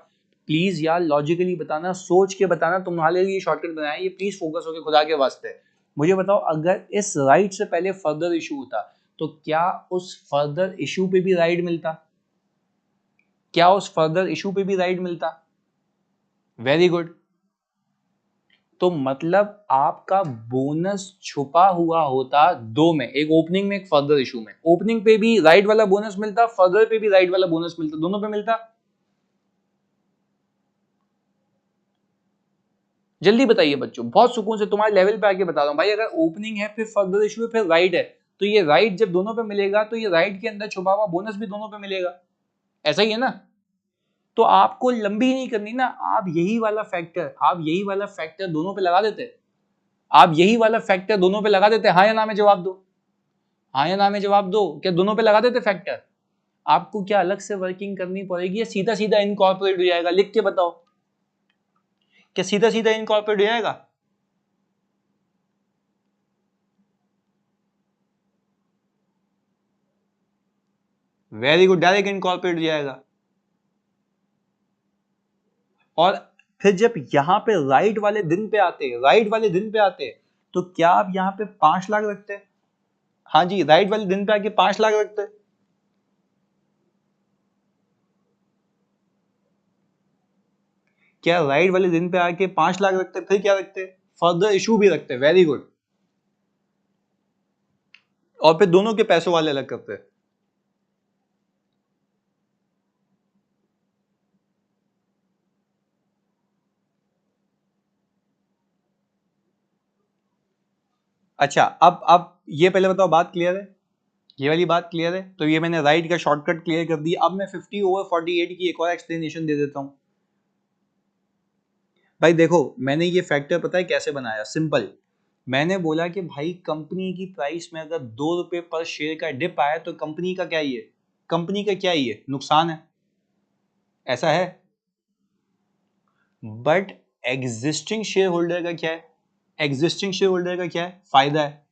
प्लीज यार लॉजिकली बताना, सोच के बताना, तुम्हारे लिए शॉर्टकट बनाया ये, प्लीज फोकस होके खुदा के वास्ते मुझे बताओ। अगर इस राइड से पहले फर्दर इशू होता तो क्या उस फर्दर इशू पे भी राइड मिलता? क्या उस फर्दर इशू पे भी राइड मिलता? Very good. तो मतलब आपका बोनस छुपा हुआ होता दो में, एक ओपनिंग में एक फर्दर इशू में। ओपनिंग पे भी राइट वाला बोनस मिलता, फर्दर पे भी राइट वाला बोनस मिलता, दोनों पे मिलता। जल्दी बताइए बच्चों, बहुत सुकून से तुम्हारे लेवल पे आके बता रहा हूं भाई। अगर ओपनिंग है फिर फर्दर इशू है फिर राइट है, तो ये राइट जब दोनों पे मिलेगा तो ये राइट के अंदर छुपा हुआ बोनस भी दोनों पे मिलेगा। ऐसा ही है ना? तो आपको लंबी नहीं करनी ना, आप यही वाला फैक्टर, आप यही वाला फैक्टर दोनों पे लगा देते, आप यही वाला फैक्टर दोनों पे लगा देते। हाँ या ना में जवाब दो, हाँ या ना में जवाब दो, क्या दोनों पे लगा देते फैक्टर? आपको क्या अलग से वर्किंग करनी पड़ेगी या सीधा सीधा इनकॉर्पोरेट हो जाएगा? लिख के बताओ, क्या सीधा सीधा इनकॉर्पोरेट हो जाएगा? वेरी गुड, डायरेक्ट इनकॉर्पोरेट हो जाएगा। और फिर जब यहां पे राइट वाले दिन पे आते, राइट वाले दिन पे आते, तो क्या आप यहां पे 5 लाख रखते? हाँ जी, राइट वाले दिन पे आके 5 लाख रखते। क्या राइट वाले दिन पे आके 5 लाख रखते? फिर क्या रखते? फर्दर इशू भी रखते। Very good. और फिर दोनों के पैसों वाले अलग करते। अच्छा, अब ये पहले बताओ, बात क्लियर है? ये वाली बात क्लियर है? तो ये मैंने राइट का शॉर्टकट क्लियर कर दिया। अब मैं 50/48 की एक और एक्सप्लेनेशन दे देता हूं। भाई देखो, मैंने ये फैक्टर पता है कैसे बनाया? सिंपल। मैंने बोला कि भाई कंपनी की प्राइस में अगर 2 रुपए पर शेयर का डिप आया तो कंपनी का क्या ही है? कंपनी का क्या ही है? नुकसान है। ऐसा है। बट एग्जिस्टिंग शेयर होल्डर का क्या है? एग्जिस्टिंग शेयर होल्डर का क्या है? फायदा है।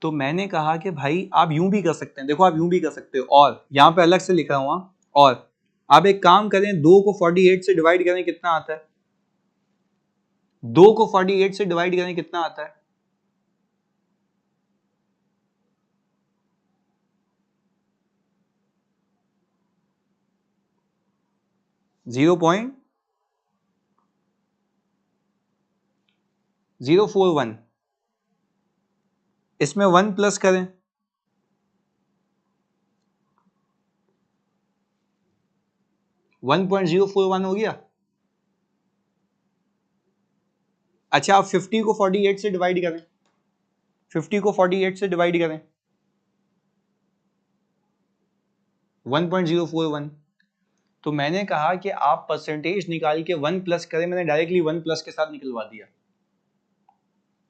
तो मैंने कहा कि भाई आप यूं भी कर सकते हैं, देखो आप यूं भी कर सकते हो, और यहां पे अलग से लिखा हुआ, और आप एक काम करें, 2 को 48 से डिवाइड करें, कितना आता है? 2 को 48 से डिवाइड करें, कितना आता है? 0.041। इसमें 1 प्लस करें, 1.041 हो गया। अच्छा, आप 50 को 48 से डिवाइड करें, 50 को 48 से डिवाइड करें, 1.041। तो मैंने कहा कि आप परसेंटेज निकाल के 1 प्लस करें, मैंने डायरेक्टली 1 प्लस के साथ निकलवा दिया।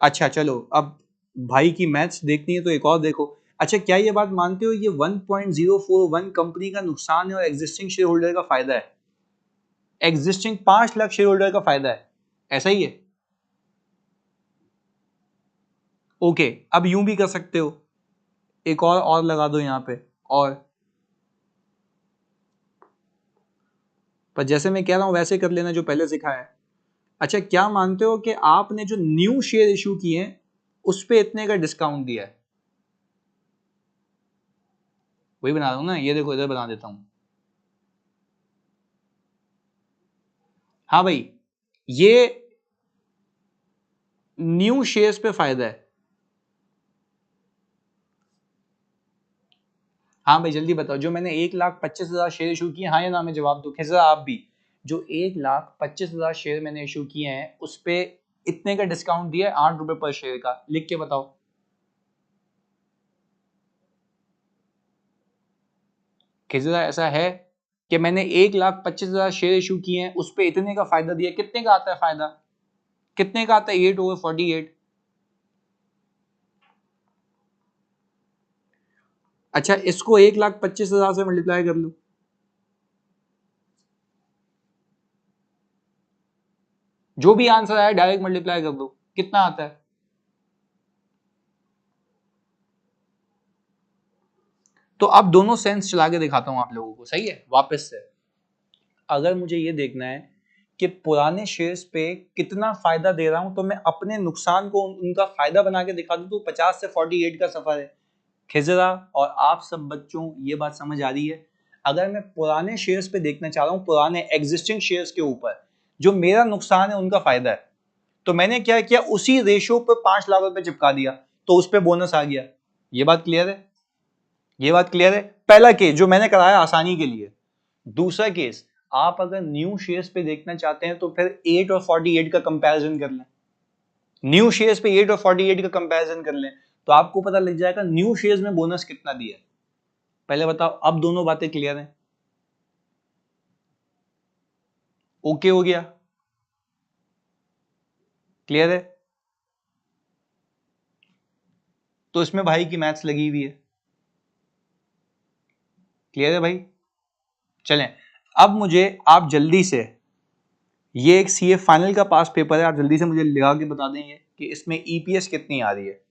अच्छा चलो, अब भाई की मैथ्स देखनी है तो एक और देखो। अच्छा, क्या ये बात मानते हो ये 1.041 कंपनी का नुकसान है और एग्जिस्टिंग शेयर होल्डर का फायदा है? एग्जिस्टिंग 5 लाख शेयर होल्डर का फायदा है। ऐसा ही है। ओके, अब यूं भी कर सकते हो, एक और लगा दो यहां पे, और पर जैसे मैं कह रहा हूं वैसे कर लेना जो पहले सिखाया है। अच्छा, क्या मानते हो कि आपने जो न्यू शेयर इशू किए हैं उस पे इतने का डिस्काउंट दिया है? वही बना रहा हूं ना, ये देखो इधर बना देता हूं। हाँ भाई, ये न्यू शेयर्स पे फायदा है। हाँ भाई जल्दी बताओ, जो मैंने 1,25,000 शेयर इशू किए, हाँ या ना में जवाब दो। खिजरा आप भी, जो 1,25,000 शेयर मैंने इशू किए हैं उस पे इतने का डिस्काउंट दिया है, 8 रुपए पर शेयर का, लिख के बताओ। खिजरा ऐसा है कि मैंने 1,25,000 शेयर इशू किए हैं, उस पे इतने का फायदा दिया। कितने का आता है फायदा? कितने का आता है? 8/48। अच्छा, इसको 1,25,000 से मल्टीप्लाई कर लो, जो भी आंसर आया डायरेक्ट मल्टीप्लाई कर दो, कितना आता है? तो अब दोनों सेंस चला के दिखाता हूं आप लोगों को, सही है? वापस से, अगर मुझे ये देखना है कि पुराने शेयर्स पे कितना फायदा दे रहा हूं, तो मैं अपने नुकसान को उनका फायदा बना के दिखा दूं, तो 50 से 48 का सफर है। खिजरा और आप सब बच्चों, ये बात समझ आ रही है? अगर मैं पुराने शेयर्स पे देखना चाह रहा हूं, पुराने एग्जिस्टिंग शेयर्स के ऊपर जो मेरा नुकसान है उनका फायदा है, तो मैंने क्या किया, उसी रेशो पे 5 लाख रुपए चिपका दिया, तो उस पे बोनस आ गया। ये बात क्लियर है? ये बात क्लियर है? पहला केस जो मैंने कराया आसानी के लिए। दूसरा केस, आप अगर न्यू शेयर्स पे देखना चाहते हैं तो फिर 8 और 48 का कंपैरिजन कर लें। न्यू शेयर्स पे 8 और 48 का कंपैरिजन कर लें, तो आपको पता लग जाएगा न्यू शेयर्स में बोनस कितना दिया है। पहले बताओ, अब दोनों बातें क्लियर हैं? ओके हो गया? क्लियर है? तो इसमें भाई की मैथ्स लगी हुई है। क्लियर है भाई? चलें, अब मुझे आप जल्दी से, ये एक सीए फाइनल का पास पेपर है, आप जल्दी से मुझे लगा के बता देंगे कि इसमें ईपीएस कितनी आ रही है।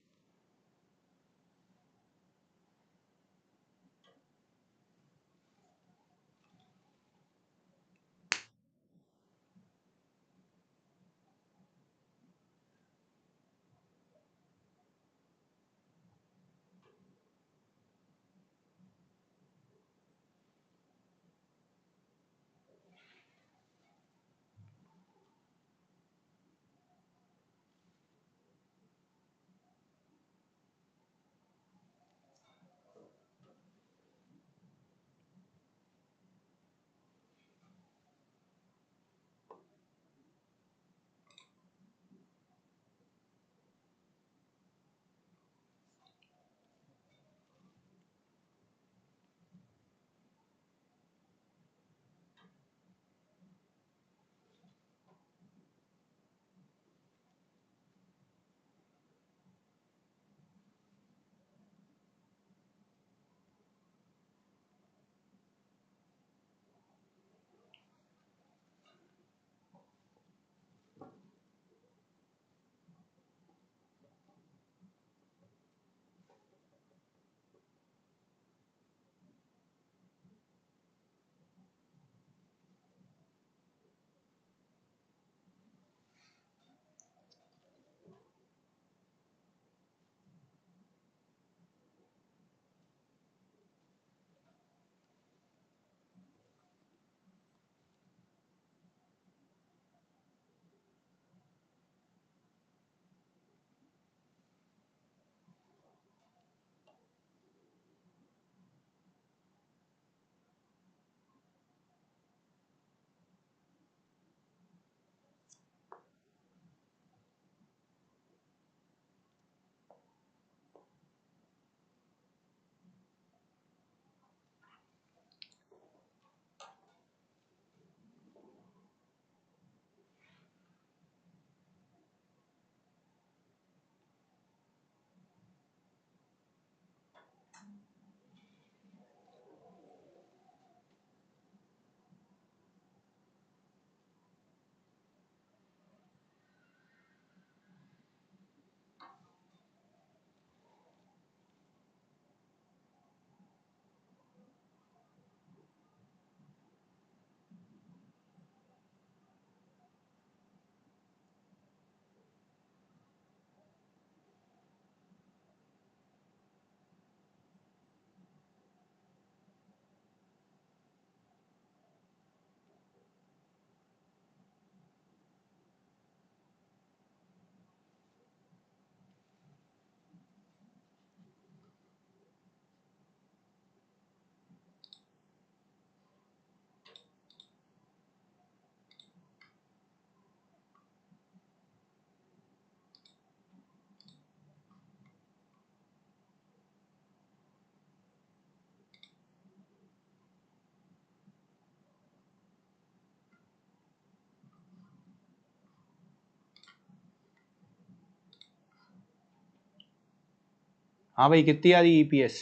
हाँ भाई, कितनी आ रही ईपीएस?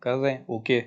कर रहे हैं, okay.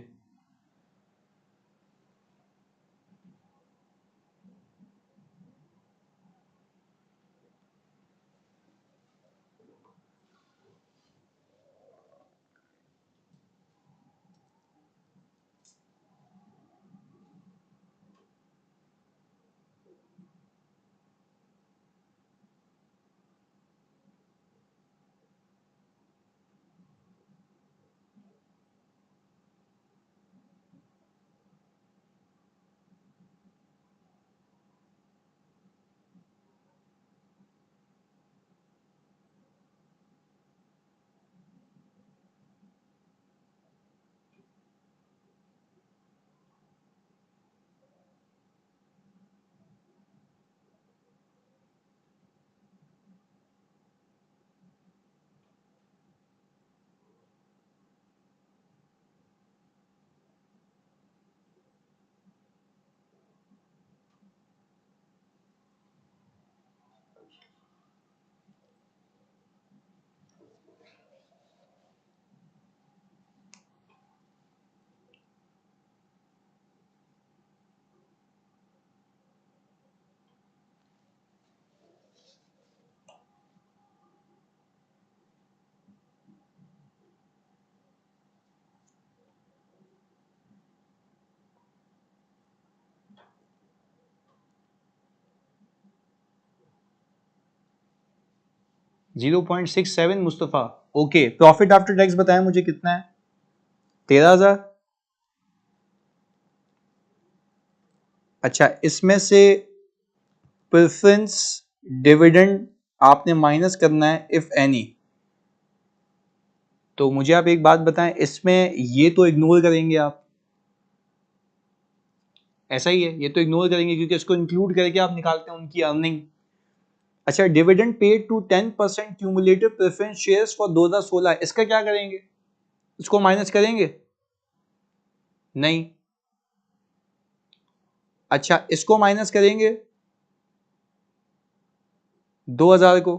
$0.67 Mustafa, okay. Profit after tax बताएं मुझे कितना है? 13,000। अच्छा, इसमें से प्रेफरेंस डिविडेंड आपने माइनस करना है इफ एनी। तो मुझे आप एक बात बताएं, इसमें ये तो इग्नोर करेंगे आप, ऐसा ही है, ये तो इग्नोर करेंगे क्योंकि इसको इंक्लूड करके आप निकालते हैं उनकी अर्निंग। अच्छा, dividend paid to 10% cumulative preference shares for 2016, इसका क्या करेंगे? इसको माइनस करेंगे? नहीं। अच्छा, इसको माइनस करेंगे 2000 को,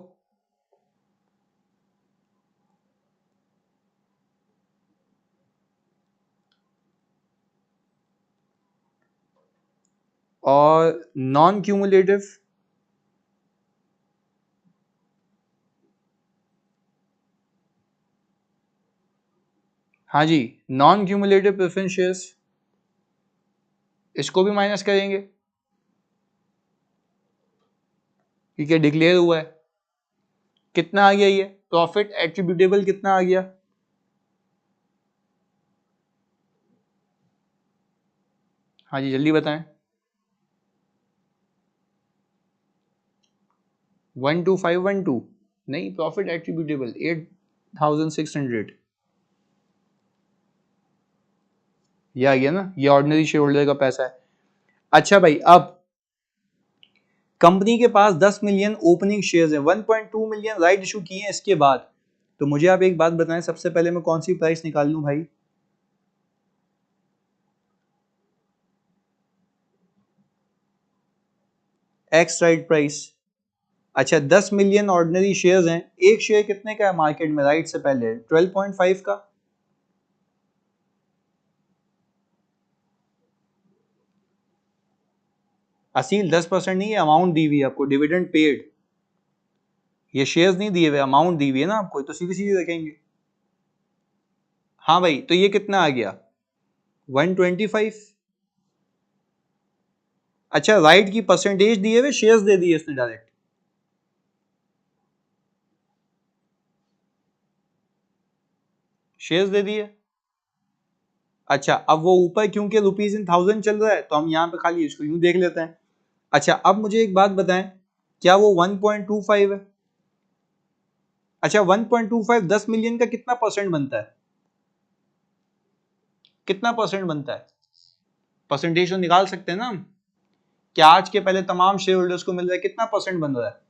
और नॉन क्यूमुलेटिव, हाँ जी, नॉन क्यूमुलेटिव प्रेफरेंस शेयर्स, इसको भी माइनस करेंगे क्योंकि डिक्लेयर हुआ है। कितना आ गया ये प्रॉफिट एट्रीब्यूटेबल, कितना आ गया? हाँ जी, जल्दी बताएं। 12512 नहीं, प्रॉफिट एट्रीब्यूटेबल 8600, ये आ गया ना, ये ऑर्डिनरी शेयर होल्डर का पैसा है। अच्छा भाई, अब कंपनी के पास 10 मिलियन ओपनिंग शेयर्स हैं, 1.2 मिलियन राइट इशू किए हैं इसके बाद। तो मुझे आप एक बात बताएं, सबसे पहले मैं कौन सी प्राइस निकाल लूं भाई? X right price. अच्छा, 10 मिलियन ऑर्डिनरी शेयर्स हैं, एक शेयर कितने का है मार्केट में राइट से पहले? 12.5 का। असील 10% नहीं है, अमाउंट दी हुई है आपको, डिविडेंड पेड, ये शेयर्स नहीं दिए हुए, अमाउंट दी हुई है ना आपको, तो सीधी सीधी रखेंगे। हाँ भाई, तो ये कितना आ गया? 125। अच्छा, राइट की परसेंटेज दिए हुए, शेयर्स दे दिए इसने डायरेक्ट। शेयर्स दे दिए। अच्छा, अब वो ऊपर क्योंकि रुपीज इन थाउजेंड चल रहा है, तो हम यहाँ पे खाली इसको यूं देख लेते हैं। अच्छा, अब मुझे एक बात बताएं, क्या वो 1.25 है? अच्छा, 1.25 10 मिलियन का कितना परसेंट बनता है? कितना परसेंट बनता है? परसेंटेज तो निकाल सकते हैं ना हम। क्या आज के पहले तमाम शेयर होल्डर्स को मिल रहा है, कितना परसेंट बन रहा है?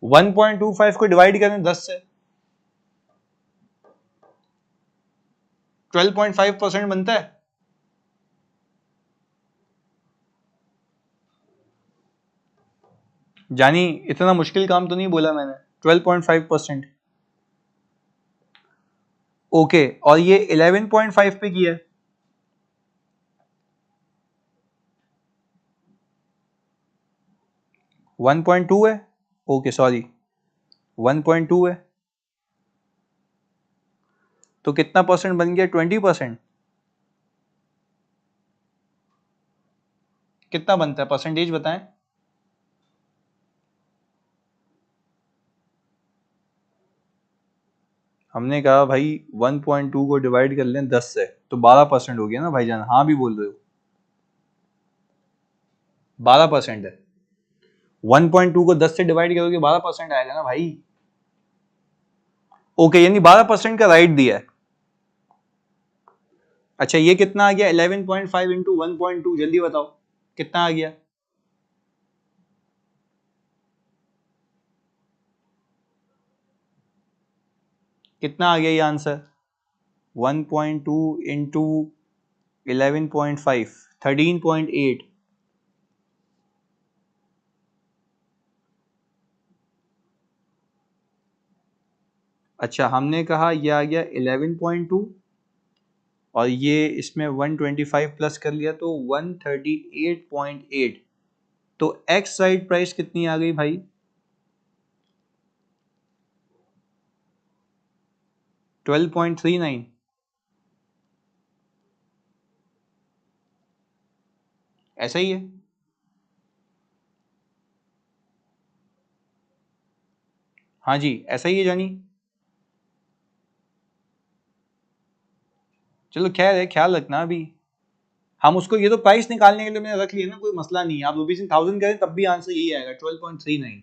1.25 को डिवाइड करें 10 से, 12.5% बनता है। जानी, इतना मुश्किल काम तो नहीं बोला मैंने, 12.5%। ओके, और ये 11.5 पे किया है, 1.2 है, ओके सॉरी 1.2 है, तो कितना परसेंट बन गया? 20%। कितना बनता है परसेंटेज बताएं? हमने कहा भाई 1.2 को डिवाइड कर लें 10 से तो 12% हो गया ना भाईजान, हाँ भी बोल रहे हो, 12% है। 1.2 को 10 से डिवाइड करोगे 12% आएगा ना भाई। ओके, यानी 12% का राइट दिया है। अच्छा ये कितना आ गया? 11.5 इंटू 1.2, जल्दी बताओ कितना आ गया? कितना आ गया ये आंसर? 1.2 इंटू 11.5, 13.8। अच्छा हमने कहा ये आ गया 11.2 और ये इसमें 125 प्लस कर लिया तो 138.8। तो एक्स साइड प्राइस कितनी आ गई भाई? 12.39। ऐसा ही है। हाँ जी ऐसा ही है जानी। चलो खैर है, ख्याल रखना। अभी हम उसको, ये तो प्राइस निकालने के लिए मैंने रख लिया ना, कोई मसला नहीं है। आप रुपीज इन 1000 करें तब भी आंसर यही आएगा 12.39।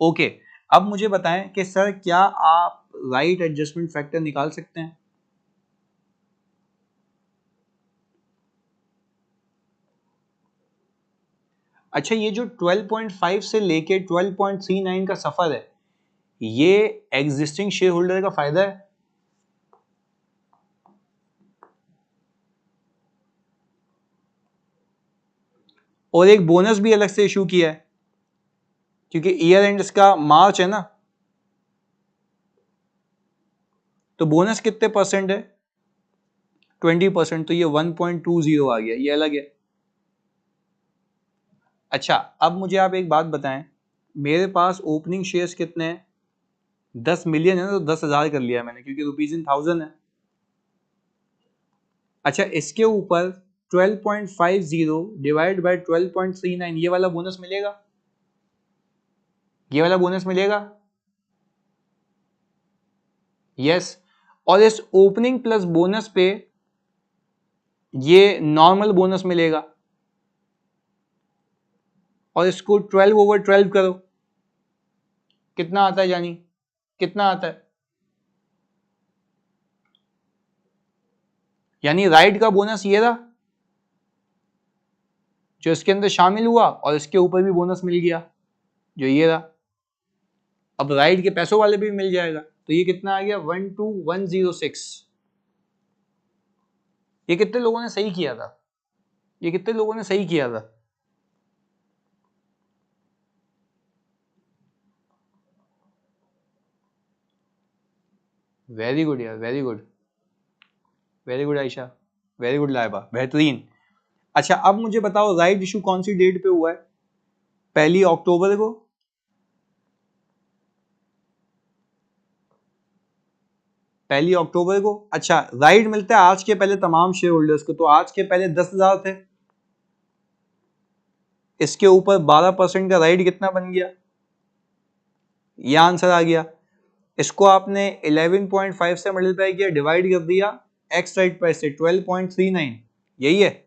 ओके, अब मुझे बताएं कि सर क्या आप राइट एडजस्टमेंट फैक्टर निकाल सकते हैं? अच्छा ये जो 12.5 से लेके 12.39 का सफर है, ये एग्जिस्टिंग शेयर होल्डर का फायदा है। और एक बोनस भी अलग से इशू किया है क्योंकि ईयर एंड इसका मार्च है ना, तो बोनस कितने परसेंट है? 20%। तो ये 1.20 आ गया, ये अलग है। अच्छा अब मुझे आप एक बात बताएं, मेरे पास ओपनिंग शेयर्स कितने हैं? 10 मिलियन है ना, तो 10,000 कर लिया मैंने क्योंकि रुपीज इन 1000 है। अच्छा इसके ऊपर 12.50 डिवाइड बाय 12.39, ये वाला बोनस मिलेगा? ये वाला बोनस मिलेगा? यस। और इस ओपनिंग प्लस बोनस पे ये नॉर्मल बोनस मिलेगा, और इसको 12/12 करो, कितना आता है जानी? कितना आता है? यानी राइट का बोनस ये रहा जो इसके अंदर शामिल हुआ, और इसके ऊपर भी बोनस मिल गया जो ये रहा। अब राइट के पैसों वाले भी मिल जाएगा, तो ये कितना आ गया? 12106। ये कितने लोगों ने सही किया था? ये कितने लोगों ने सही किया था? वेरी गुड यार, very good, very good Ayesha, very good Laiba, बेहतरीन। अच्छा अब मुझे बताओ राइट इशू कौन सी डेट पे हुआ है? 1 अक्टूबर को। 1 अक्टूबर को। अच्छा राइट मिलता है आज के पहले तमाम शेयर होल्डर्स को, तो आज के पहले 10,000 थे, इसके ऊपर 12% का राइट कितना बन गया? यह आंसर आ गया। इसको आपने 11.5 से मल्टीप्लाई किया, डिवाइड कर दिया एक्स राइट प्राइस से 12.39, यही है।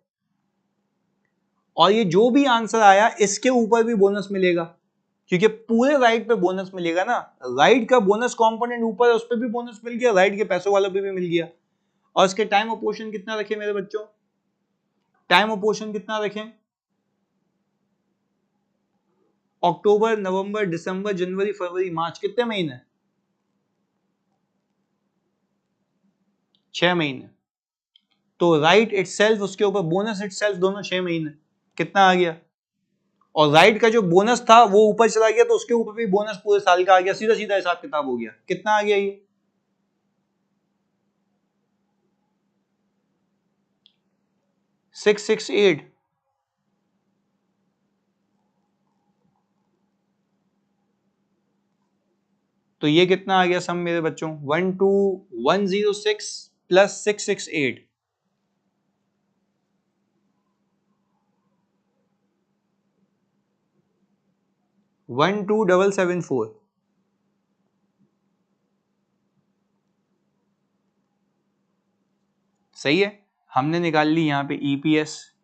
और ये जो भी आंसर आया इसके ऊपर भी बोनस मिलेगा क्योंकि पूरे राइट पे बोनस मिलेगा ना। राइट का बोनस कंपोनेंट ऊपर है, उस पर भी बोनस मिल गया, राइट के पैसों वालों पे भी मिल गया। और इसके टाइम ऑफ पोर्शन कितना रखें मेरे बच्चों? टाइम ऑफ पोर्शन कितना रखें? अक्टूबर, नवंबर, दिसंबर, जनवरी, फरवरी, मार्च, कितने महीने? 6 महीने। तो राइट इटसेल्फ, उसके ऊपर बोनस इटसेल्फ, दोनों 6 महीने। कितना आ गया? और राइट का जो बोनस था वो ऊपर चला गया, तो उसके ऊपर भी बोनस पूरे साल का आ गया, सीधा सीधा हिसाब किताब हो गया। कितना आ गया ये? 668, तो ये कितना आ गया सम मेरे बच्चों? 12106 प्लस 668, 12774। सही है, हमने निकाल ली यहाँ पे ईपीएस।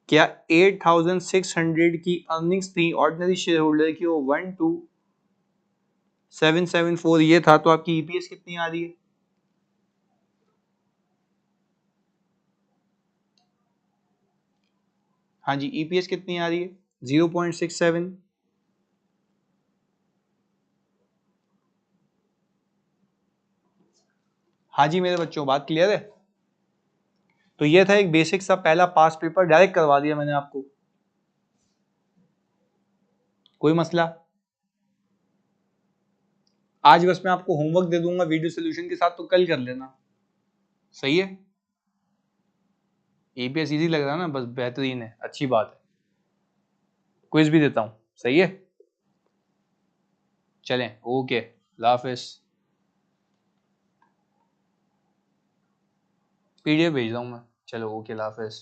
क्या 8600 की अर्निंग्स थी ऑर्डिनरी शेयर होल्डर की, वो 12774 ये था, तो आपकी ईपीएस कितनी आ रही है? हाँ जी, ईपीएस कितनी आ रही है? 0.67। हाँ जी मेरे बच्चों, बात क्लियर है? तो ये था एक बेसिक सा पहला पास पेपर, डायरेक्ट करवा दिया मैंने आपको। कोई मसला? आज बस मैं आपको होमवर्क दे दूंगा वीडियो सोल्यूशन के साथ, तो कल कर लेना। सही है? ईपीएस इजी लग रहा है ना? बस बेहतरीन है, अच्छी बात है। क्विज भी देता हूं, सही है? चलें, ओके, अल्लाह हाफिज। पीडीएफ भेज रहा हूं मैं। चलो ओके, अल्लाह हाफिज।